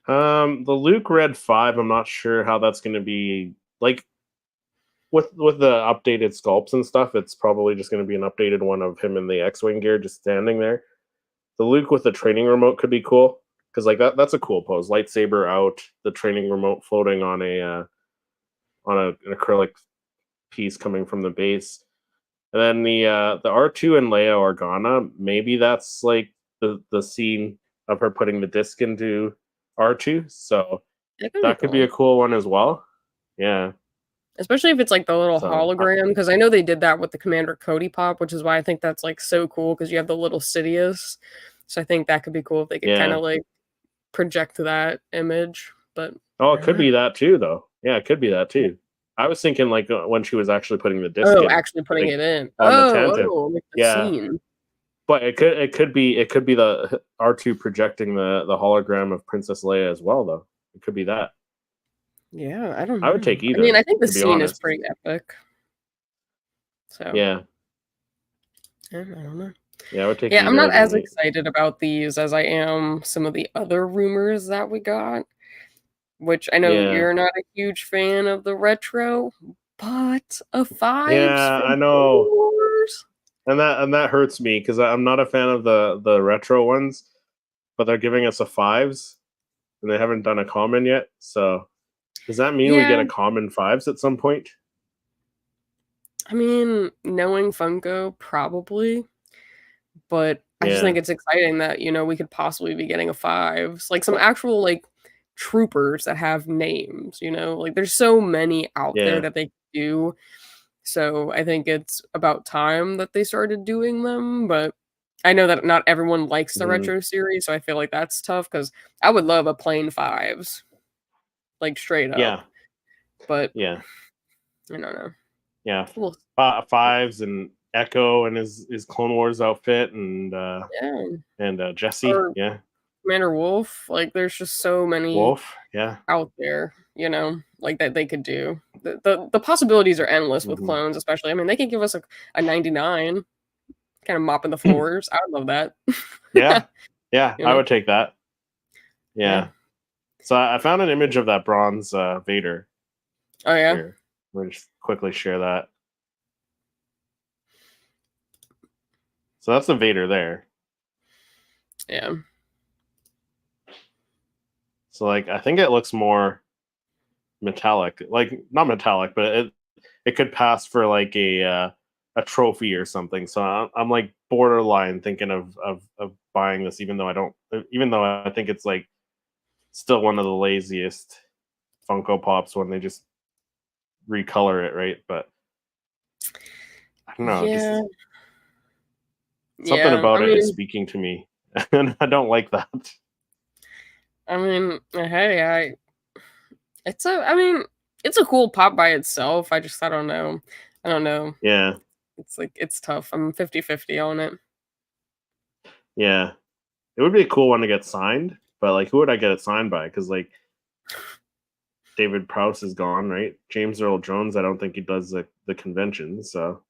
The Luke Red 5, I'm not sure how that's going to be. Like, with the updated sculpts and stuff, it's probably just going to be an updated one of him in the X-Wing gear just standing there. The Luke with the training remote could be cool because like that's a cool pose. Lightsaber out, the training remote floating on an acrylic piece coming from the base, and then the R2 and Leia Organa. Maybe that's like the scene of her putting the disc into R2. So that could be a cool one as well. Yeah. Especially if it's like the little hologram, because I know they did that with the Commander Cody Pop, which is why I think that's like so cool because you have the little Sidious. So I think that could be cool if they could kind of like project that image. But it could be that too, though. Yeah, it could be that too. I was thinking like when she was actually putting the disc in. Actually putting it in. On the Tantive. Like the scene. But it could be the R2 projecting the hologram of Princess Leia as well, though. It could be that. Yeah, I don't know. I would take either. I mean, I think the scene is pretty epic. So yeah, I don't know. Yeah, I would take. Yeah, I'm not as excited about these as I am some of the other rumors that we got. Which I know you're not a huge fan of the retro, But a 5 Yeah, from I Clone know. Wars? And that hurts me because I'm not a fan of the retro ones, but they're giving us a 5s and they haven't done a common yet. So does that mean we get Yeah, a common 5s at some point? I mean, knowing Funko, probably. But I just think Yeah, it's exciting that, we could possibly be getting a 5s, like, some actual, like, troopers that have names, Like, there's so many out there yeah. that they could do, so I think it's about time that they started doing them, but I know that not everyone likes the Mhm. retro series, so I feel like that's tough because I would love a plain 5s, like, straight up, Yeah, but yeah, I don't know. yeah. We'll 5s and Echo and his Clone Wars outfit yeah, and Jesse, or yeah. Commander Wolf, like, there's just so many Wolf, yeah. out there, like that they could do. The possibilities are endless with Mhm. clones, especially. I mean, they could give us a 99, kind of mopping the floors. I would love Yeah, that. yeah, you I know? would take that. Yeah. Yeah. So I found an image of that bronze Vader Oh yeah. here. Let me just quickly share that. So that's the Vader there. Yeah. So like I think it looks more metallic, like not metallic, but it could pass for like a trophy or something. So I'm like borderline thinking of buying this, even though I don't, even though I think it's like still one of the laziest Funko Pops when they just recolor it, right? But I don't know, Yeah. just something Yeah. about it is speaking to me, and I don't like that. I mean, hey, I mean, it's a cool pop by itself. I don't know. I don't know. Yeah, It's like it's tough. I'm 50-50 on it. yeah, it would be a cool one to get signed, but like, who would I get it signed by? Because like David Prowse is gone, right? James Earl Jones, I don't think he does the convention, so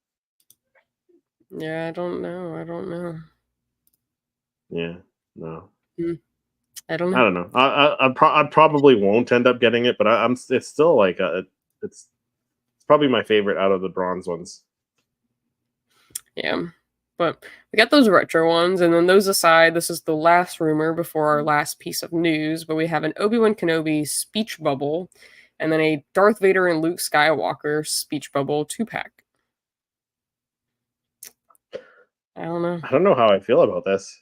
Yeah, I don't know. I don't know. yeah, no. Hmm, I don't I know. don't know. I probably won't end up getting it, but it's still like it's probably my favorite out of the bronze ones. Yeah. But we got those retro ones, and then those aside, this is the last rumor before our last piece of news. But we have an Obi-Wan Kenobi speech bubble, and then a Darth Vader and Luke Skywalker speech bubble 2-pack. I don't know. I don't know how I feel about this.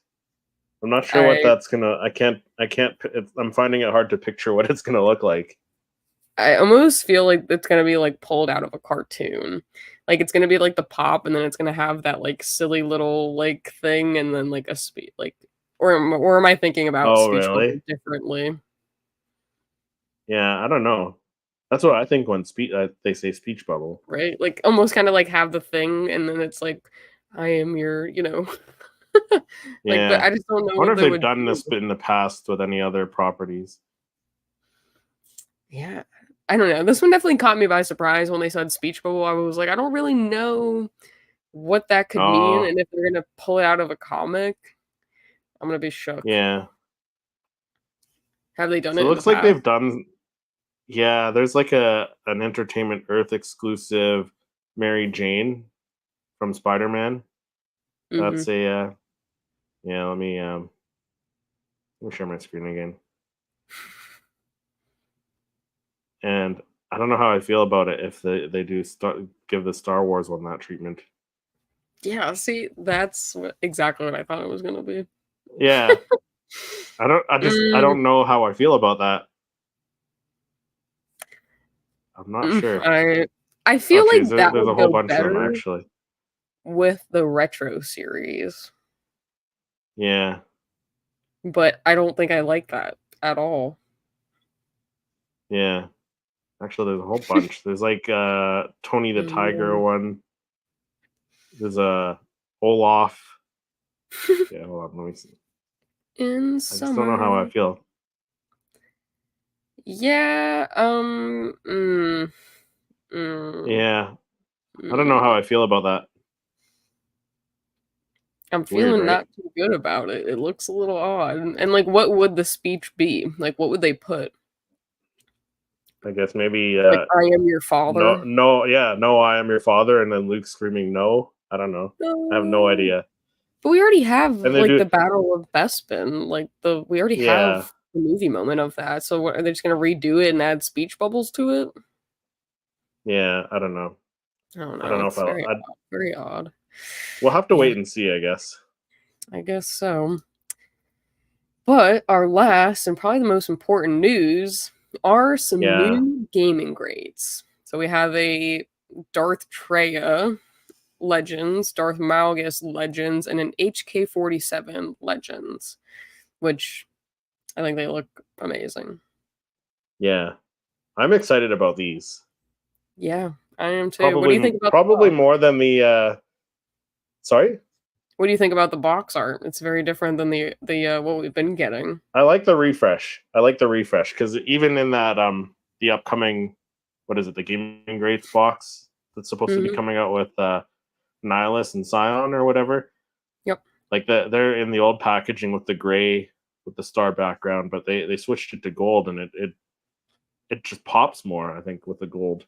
I'm not sure what I that's gonna. I'm finding it hard to picture what it's gonna look like. I almost feel like it's gonna be like pulled out of a cartoon. Like it's gonna be like the pop, and then it's gonna have that like silly little like thing, and then like a speech like, or am I thinking about Oh, speech bubble really? differently? Yeah, I don't know. That's what I think when they say speech bubble. Right? Like, almost kinda, like, have the thing, and then it's like, "I am your," like, but Yeah, I just don't know I wonder what if they they've would done do. this in the past with any other properties. Yeah. I don't know. This one definitely caught me by surprise when they said speech bubble. I was like, "I don't really know what that could mean, Oh, and if they're gonna pull it out of a comic, I'm gonna be shook." yeah. Have they done So it it in the looks like past? they've done. Yeah, there's like an Entertainment Earth exclusive Mary Jane from Spider-Man. Mhm. That's a yeah, let me share my screen again. And I don't know how I feel about it if they do give the Star Wars one that treatment. Yeah, see, that's exactly what I thought it was gonna be. Yeah, I Mm, don't know how I feel about that. I'm not mm, sure. I Oh feel geez, like that there's a would whole go bunch of them better actually. with the retro series. Yeah, But I don't think I like that at all. yeah. Actually, there's a whole bunch. There's like Tony the Tiger Mm. one. There's a Olaf. Yeah, hold on. Let me see. In I just don't know how I summer. feel. Yeah, mm, Yeah, I don't know how mm. I feel about that. I'm Weird, feeling right? not too good about it. It looks a little odd. And like, what would the speech be? Like, what would they put? I guess maybe Like, I am your father. no, I am your father, and then Luke screaming no. I don't know. I have no No. idea. But we already have And they like do, the Battle of Bespin. Like we already yeah, have the movie moment of that. So what, are they just gonna redo it and add speech bubbles to it? yeah. I don't know. I don't I don't know. know if It's I'll. very odd. We'll have to Yeah, wait and see, I guess. I guess so. But our last and probably the most important news are some Yeah, new gaming grades. So we have a Darth Treya Legends, Darth Malgus Legends, and an HK-47 Legends, which I think they look amazing. yeah. I'm excited about these. Yeah, I am too. What do you think about the Probably box? more than the. Sorry, What do you think about the box art? It's very different than the what we've been getting. I like the refresh. I like the refresh because even in that the upcoming, what is it, the Gaming Greats box that's supposed to be Hmm. coming out with Nihilus and Scion or whatever. Yep. Like they're in the old packaging with the gray with the star background, but they switched it to gold, and it just pops more. I think with the gold.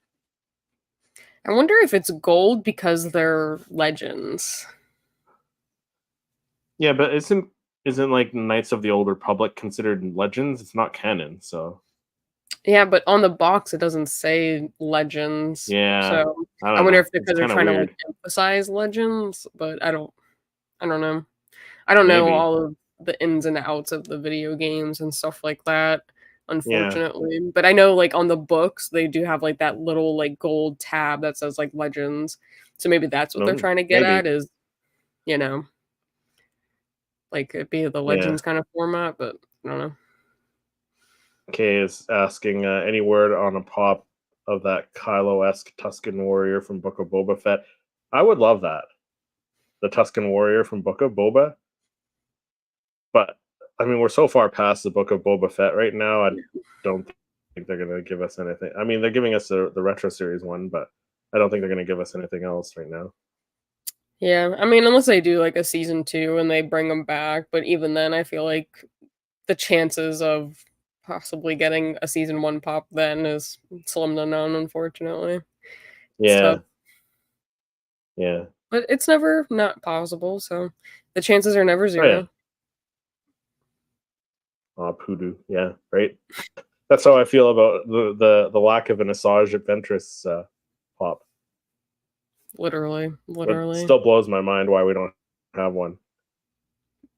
I wonder if it's gold because they're legends. Yeah, but isn't like Knights of the Old Republic considered legends? It's not canon, so Yeah, but on the box it doesn't say legends. yeah. So I I don't wonder know. if It's because they're kind of trying to like weird. emphasize legends, but I don't know. I don't know Maybe. all of the ins and outs of the video games and stuff like that, Yeah. unfortunately. But I know like on the books they do have like that little like gold tab that says like legends. So maybe that's what they're No, trying to get maybe. at is, you know, like it be the Yeah. legends kind of format, but I don't know. Kay is asking any word on a pop of that Kylo-esque Tuscan warrior from Book of Boba Fett. I would love that. The Tuscan warrior from Book of Boba. But I mean, we're so far past the Book of Boba Fett right now. I don't think they're going to give us anything. I mean, they're giving us the retro series one, but I don't think they're going to give us anything else right now. Yeah, I mean, unless they do like a season 2 and they bring them back, but even then, I feel like the chances of possibly getting a season 1 pop then is slim to none, unfortunately. It's Yeah, tough, yeah. but it's never not possible, so the chances are never Oh yeah. 0. Poodoo. Yeah, right. That's how I feel about the lack of an Asajj Ventress pop. Literally, It literally. still blows my mind why we don't have one.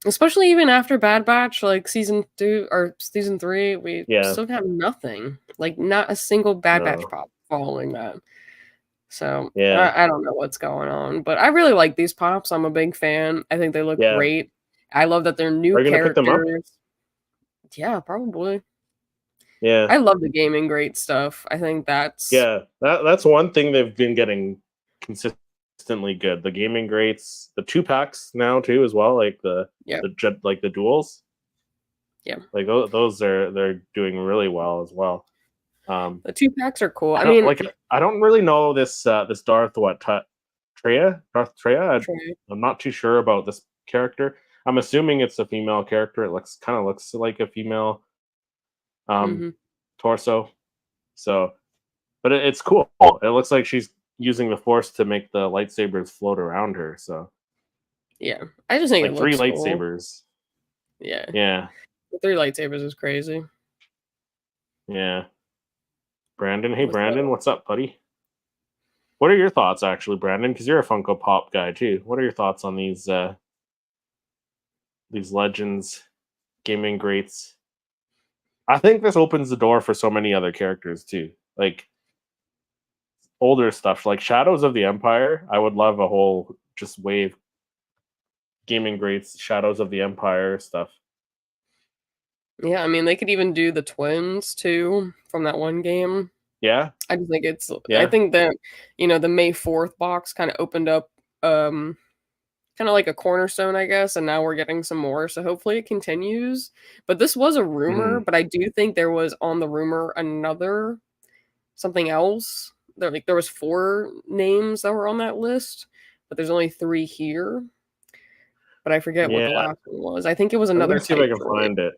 Especially even after Bad Batch, like season 2 or season 3, we Yeah, still have nothing. Like not a single Bad Batch no. pop following that. So Yeah, I don't know what's going on, but I really like these pops. I'm a big fan. I think they look yeah. great. I love that they're new Are you gonna pick them up? characters. Yeah, probably. Yeah, I love the gaming great stuff. I think that's yeah. That's one thing they've been getting consistently good. The gaming greats, the 2 packs now too as well, like yeah, like the duels. yeah. Like those they're doing really well as well. The 2 packs are cool. I I don't mean, like. I don't really know this Darth Treya. Darth Treya. Trey, I'm not too sure about this character. I'm assuming it's a female character. It looks like a female um, mhm. torso. So, but it's cool. It looks like she's using the Force to make the lightsabers float around her. So, Yeah. I just think it like three looks cool. lightsabers. Yeah. Yeah, The 3 lightsabers is crazy. yeah. Brandon, hey With the Brandon, what's up, buddy? What are your thoughts, actually, Brandon? Because you're a Funko Pop guy too. What are your thoughts on these legends, gaming greats? I think this opens the door for so many other characters too. Like older stuff, like Shadows of the Empire. I would love a whole just wave gaming greats, Shadows of the Empire stuff. Yeah, I mean they could even do the twins too from that one game. Yeah, I just think I yeah, think that, the May 4th box kind of opened up kind of like a cornerstone, I guess, and now we're getting some more. So hopefully it continues. But this was a rumor, hmm, but I do think there was on the rumor another something else. There was 4 names that were on that list, but there's only 3 here. But I forget what the yeah. last one was. I think it was I'm another gonna see if I type can droid. find it.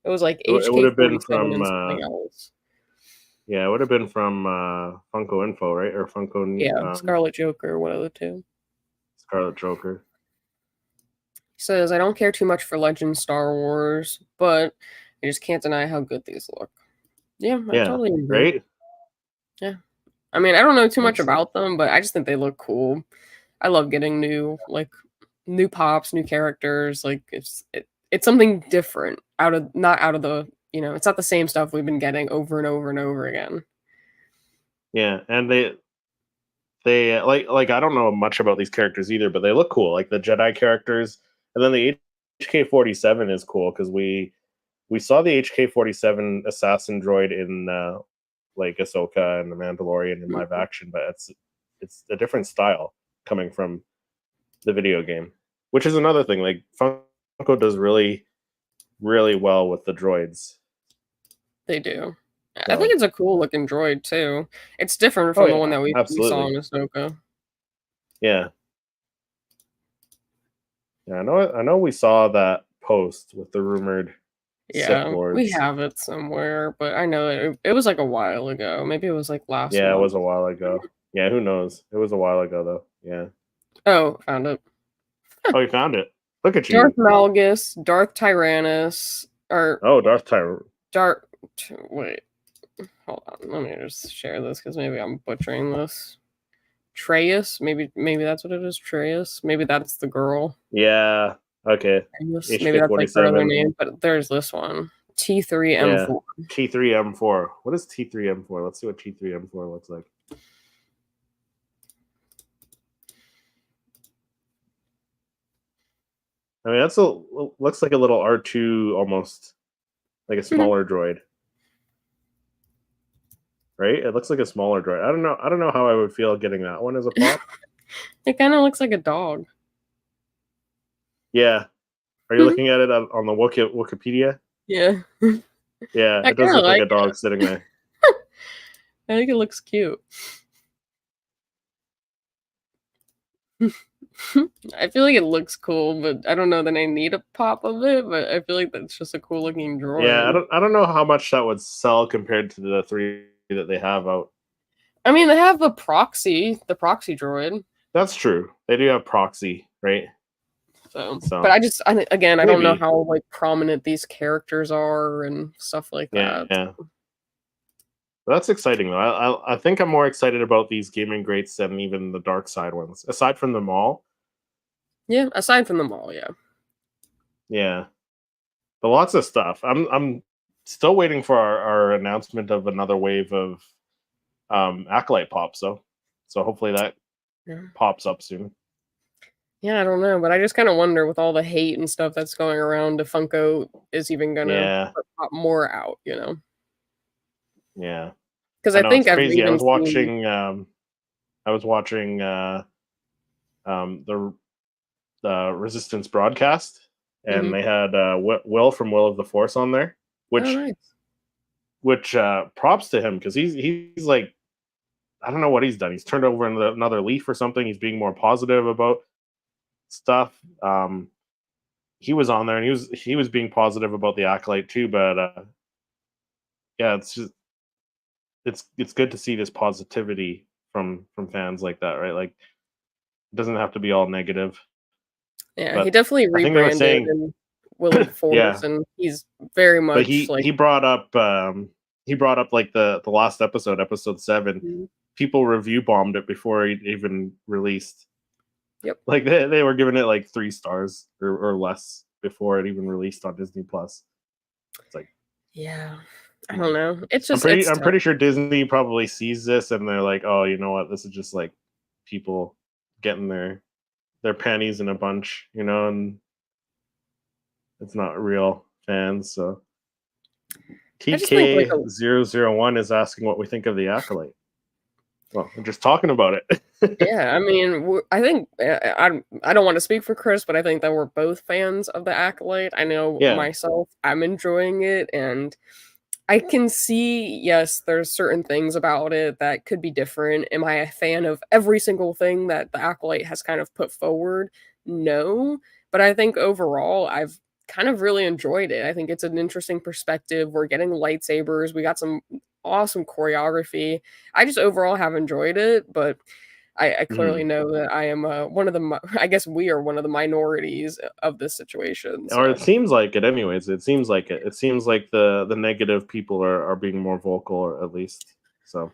It was like It would have been HK-47 from and something else. Yeah, it would have been from Funko Info, right? Or Funko Yeah, Scarlet Joker, one of the two. Scarlet Joker. He says, I don't care too much for Legends Star Wars, but I just can't deny how good these look. Yeah, I totally agree. Right? Yeah. I mean, I don't know too much That's- about them, but I just think they look cool. I love getting new pops, new characters. Like it's something different not out of the, it's not the same stuff we've been getting over and over and over again. Yeah, and they like I don't know much about these characters either, but they look cool, like the Jedi characters, and then the HK-47 is cool because we saw the HK-47 assassin droid in like Ahsoka and the Mandalorian in live action, but it's a different style coming from the video game, which is another thing. Like Funko does really, really well with the droids. They do. I think it's a cool looking droid too. It's different from the one that we saw in Ahsoka. Yeah. Yeah, I know we saw that post with the rumored Sith Lords. We have it somewhere, but I know it was like a while ago. Maybe it was like last month. Yeah, it was a while ago. Yeah, who knows? It was a while ago though. Yeah. Oh, found it. Oh, you found it. Look at you. Darth Malgus, Darth Tyrannus, or Darth Tyrannus. Wait. Hold on. Let me just share this because maybe I'm butchering this. Treyus, maybe that's what it is. Treyus, maybe that's the girl. Yeah. Okay. Maybe that's like her other name, but there's this one. T3M4. Yeah. T3M4. What is T3M4? Let's see what T3M4 looks like. I mean, looks like a little R2 almost, like a smaller droid. Right? It looks like a smaller droid. I don't know how I would feel getting that one as a pop. It kind of looks like a dog. Yeah. Are you looking at it on the Wikipedia? Yeah. Yeah, it does look like a dog sitting there. I think it looks cute. I feel like it looks cool, but I don't know that I need a pop of it, but I feel like that's just a cool looking droid. Yeah, I don't know how much that would sell compared to the 3 that they have out. I mean, they have the proxy droid. That's true. They do have proxy, right? So. But I don't know how like prominent these characters are and stuff like that. Yeah. That's exciting though. I think I'm more excited about these gaming greats than even the dark side ones. Aside from them all. Yeah, aside from them all, yeah. Yeah. But lots of stuff. I'm still waiting for our announcement of another wave of Acolyte pops though. So hopefully that pops up soon. Yeah, I don't know, but I just kind of wonder with all the hate and stuff that's going around if Funko is even gonna pop more out, Yeah. Because I think it's crazy. I was watching the Resistance broadcast, and they had Will from Will of the Force on there, which props to him because he's like, I don't know what he's done. He's turned over another leaf or something. He's being more positive about stuff. He was on there and he was being positive about the Acolyte too, but yeah, it's just it's good to see this positivity from fans like that, right? Like it doesn't have to be all negative. Yeah, but he definitely rebranded and Will of Force, and he's very much. But he brought up like the last episode 7. People review bombed it before it even released. Yep. Like they were giving it like 3 stars or less before it even released on Disney Plus. It's like, yeah, I don't know. It's just I'm pretty sure Disney probably sees this and they're like, oh, you know what? This is just like people getting their panties in a bunch, and it's not real fans. So TK001 is asking what we think of the Acolyte. Well, we're just talking about it. Yeah, I mean, I think I don't want to speak for Chris, but I think that we're both fans of the Acolyte. I know myself, I'm enjoying it, and I can see, yes, there's certain things about it that could be different. Am I a fan of every single thing that the Acolyte has kind of put forward? No, but I think overall, I've kind of really enjoyed it. I think it's an interesting perspective. We're getting lightsabers. We got some awesome choreography. I just overall have enjoyed it, but I clearly Mhm. know that I am one of the. I guess we are one of the minorities of this situation. Or it So, seems like it, anyways. It seems like it. It seems like the negative people are being more vocal, or at least so.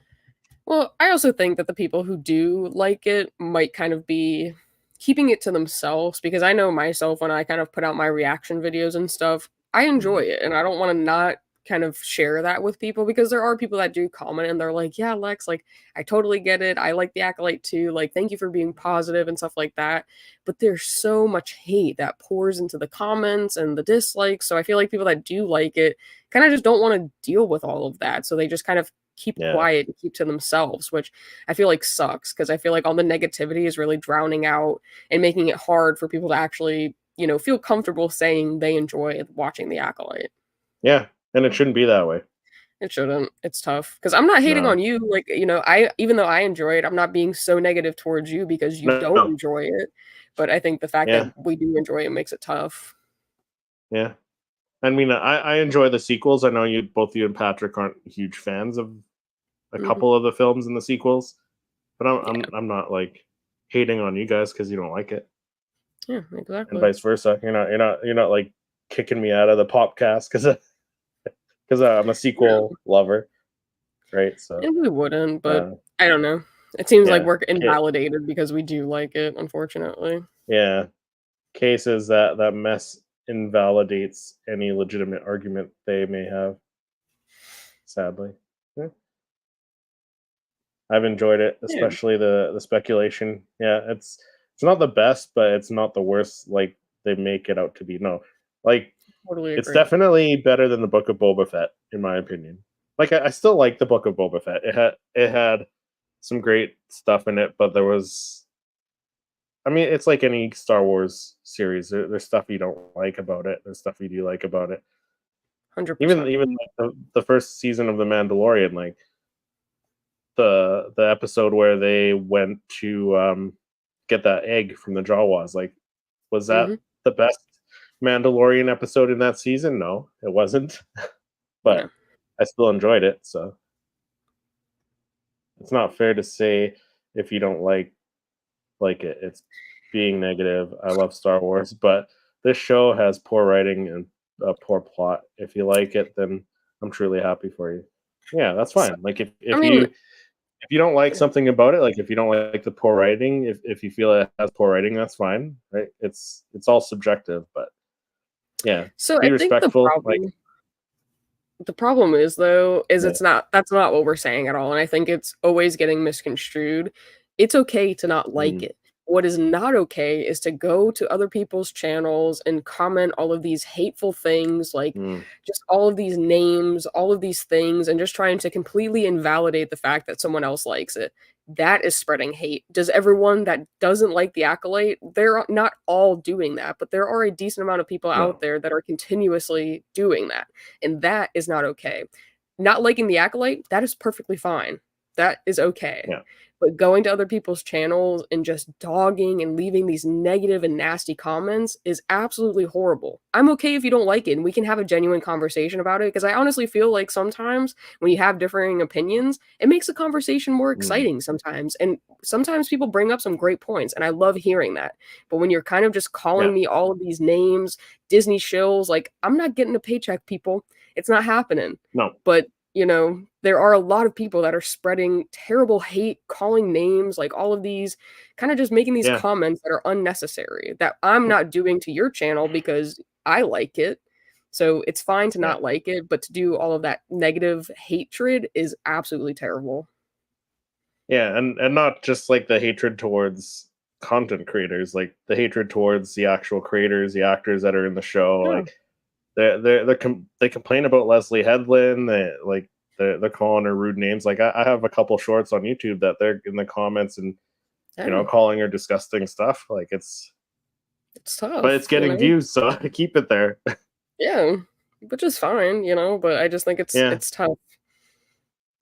well, I also think that the people who do like it might kind of be keeping it to themselves because I know myself when I kind of put out my reaction videos and stuff, I enjoy Mhm. it and I don't want to not kind of share that with people because there are people that do comment and they're like, "Yeah, Lex, like I totally get it. I like the Acolyte too. Like thank you for being positive and stuff like that." But there's so much hate that pours into the comments and the dislikes, so I feel like people that do like it kind of just don't want to deal with all of that. So they just kind of keep Yeah, quiet and keep to themselves, which I feel like sucks because I feel like all the negativity is really drowning out and making it hard for people to actually, feel comfortable saying they enjoy watching The Acolyte. yeah, and it shouldn't be that way. It shouldn't. It's tough because I'm not hating No, on you. Like, I even though I enjoy it, I'm not being so negative towards you because you no, don't no. enjoy it. But I think the fact that Yeah, we do enjoy it makes it tough. yeah. I mean, I enjoy the sequels. I know both you and Patrick aren't huge fans of a Hmm. couple of the films and the sequels, but Yeah, I'm not like hating on you guys because you don't like it, yeah, and exactly. vice versa. You're not like kicking me out of the Popcast because I'm a Yeah. sequel lover, right? So, And we wouldn't, but uh, I don't know. It seems like yeah, we're invalidated because we do like it, unfortunately. yeah. Cases that mess invalidates any legitimate argument they may have. Sadly, yeah. I've enjoyed it, Yeah, especially the speculation. Yeah, it's not the best, but it's not the worst. Like they make it out to be. No, like totally it's agree. definitely better than the Book of Boba Fett, in my opinion. Like I still like the Book of Boba Fett. It had some great stuff in it, but there was. I mean, it's like any Star Wars series. There's stuff you don't like about it. There's stuff you do like about it. Even 100%. even like the first season of The Mandalorian, like the episode where they went to get that egg from the Jawas, like was that Mhm. the best Mandalorian episode in that season? No, it wasn't. No. But I still enjoyed it, so it's not fair to say if you don't like it. It's being negative. I love Star Wars, but this show has poor writing and a poor plot. If you like it, then I'm truly happy for you. Yeah, that's So, fine. Like I mean, if you don't like something about it, like if you don't like the poor writing, if you feel it has poor writing, that's fine, right? It's all subjective, but yeah, so I be think the respectful. Like problem the problem is though, is yeah, that's not what we're saying at all, and I think it's always getting misconstrued. It's okay to not like mm, it. What is not okay is to go to other people's channels and comment all of these hateful things, like mm, just all of these names, all of these things, and just trying to completely invalidate the fact that someone else likes it. That is spreading hate. Does everyone that doesn't like the Acolyte, they're not all doing that, but there are a decent amount of people out no, there that are continuously doing that. And that is not okay. Not liking the Acolyte, that is perfectly fine. That is okay. yeah, But going to other people's channels and just dogging and leaving these negative and nasty comments is absolutely horrible. I'm okay if you don't like it and we can have a genuine conversation about it because I honestly feel like sometimes when you have differing opinions, it makes the conversation more mm, exciting sometimes. And sometimes people bring up some great points and I love hearing that. But when you're kind of just yeah, calling me all of these names, Disney shills, like I'm not getting a paycheck, people. It's not happening. no, But, there are a lot of people that are spreading terrible hate, calling names, like all of these, kind of just making these yeah, comments that are unnecessary that I'm not doing to your channel because I like it. So it's fine to yeah, not like it, but to do all of that negative hatred is absolutely terrible. yeah, and not just like the hatred towards content creators, like the hatred towards the actual creators, the actors that are in the show, Yeah. like they complain about Leslie Headland. They're calling her rude names. Like I have a couple shorts on YouTube that they're in the comments and Yeah. calling her disgusting stuff. Like It's but it's tough, getting views, so I keep it there. Yeah. Which is fine, but I just think it's Yeah, it's tough.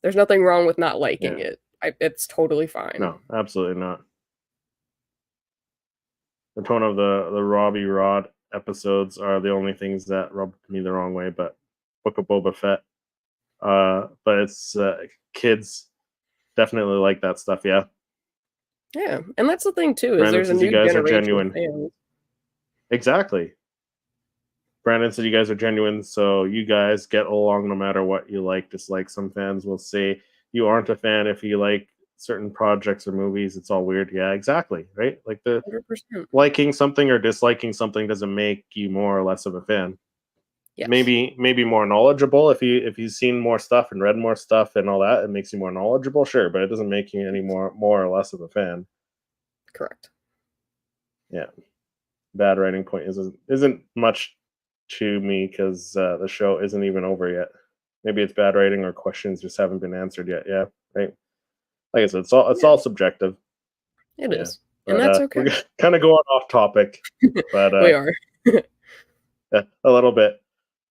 There's nothing wrong with not liking yeah, it. It's totally fine. no, absolutely not. The tone of the Robbie Rod episodes are the only things that rub me the wrong way. But Book of Boba Fett, but it's kids definitely like that stuff. Yeah, Yeah, and that's the thing too, is Brandon there's a says you new guys are generation of genuine. fans. Exactly. Brandon said you guys are genuine, so you guys get along no matter what you like, dislike. Some fans will say you aren't a fan if you like certain projects or movies. It's all weird. Yeah, exactly. Right? Like the 100%. liking something or disliking something doesn't make you more or less of a fan. Yes. Maybe more knowledgeable if you've seen more stuff and read more stuff and all that. It makes you more knowledgeable, sure, but it doesn't make you any more or less of a fan. Correct. Yeah, bad writing point isn't much to me because the show isn't even over yet. Maybe it's bad writing or questions just haven't been answered yet. Yeah, right. Like I said, it's all subjective. It Yeah. is, and that's okay. We're kind of going off topic, but We are. yeah, a little bit.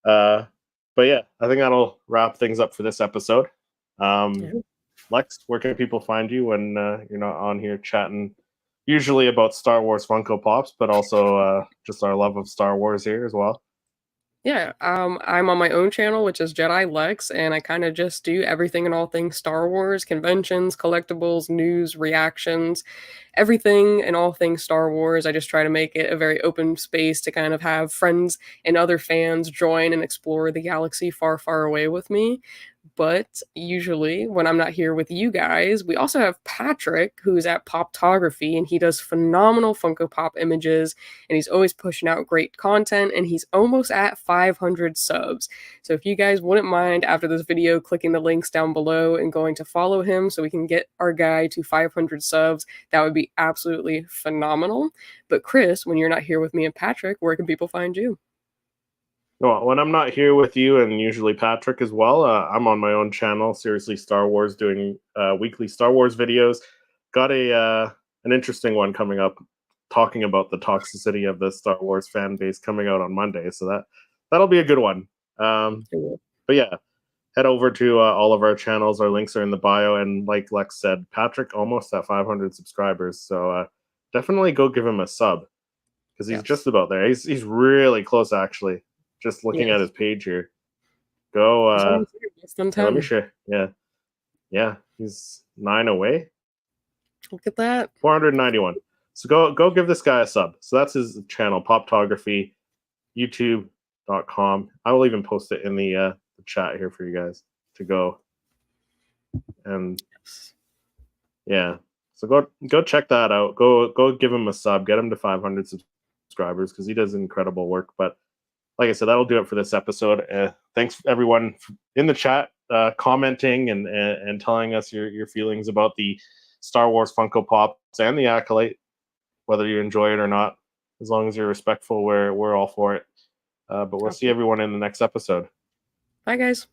But yeah, I think that'll wrap things up for this episode. Yeah. Lex, where can people find you when you're not on here chatting? Usually about Star Wars Funko Pops, but also just our love of Star Wars here as well. Yeah, I'm on my own channel, which is Jedi Lex, and I kind of just do everything and all things Star Wars, conventions, collectibles, news, reactions, everything and all things Star Wars. I just try to make it a very open space to kind of have friends and other fans join and explore the galaxy far, far away with me. But usually, when I'm not here with you guys, we also have Patrick, who's at Poptography, and he does phenomenal Funko Pop images, and he's always pushing out great content, and he's almost at 500 subs. So if you guys wouldn't mind, after this video, clicking the links down below and going to follow him so we can get our guy to 500 subs, that would be absolutely phenomenal. But Chris, when you're not here with me and Patrick, where can people find you? Well, when I'm not here with you and usually Patrick as well, I'm on my own channel, Seriously Star Wars, doing weekly Star Wars videos. Got an interesting one coming up, talking about the toxicity of the Star Wars fan base coming out on Monday. So that'll be a good one. But yeah, head over to all of our channels. Our links are in the bio, and like Lex said, Patrick almost at 500 subscribers. So definitely go give him a sub because he's just about there. He's really close actually. Just looking at his page here. Go let me share. Yeah, he's 9 away. Look at that. 491. So go give this guy a sub. So that's his channel, Poptography, youtube.com. I will even post it in the chat here for you guys to go. And yeah. So go check that out. Go give him a sub. Get him to 500 subscribers because he does incredible work. But like I said, that'll do it for this episode. Thanks everyone in the chat commenting and telling us your feelings about the Star Wars Funko Pops and the Acolyte, whether you enjoy it or not. As long as you're respectful, we're all for it. But we'll see everyone in the next episode. Bye, guys.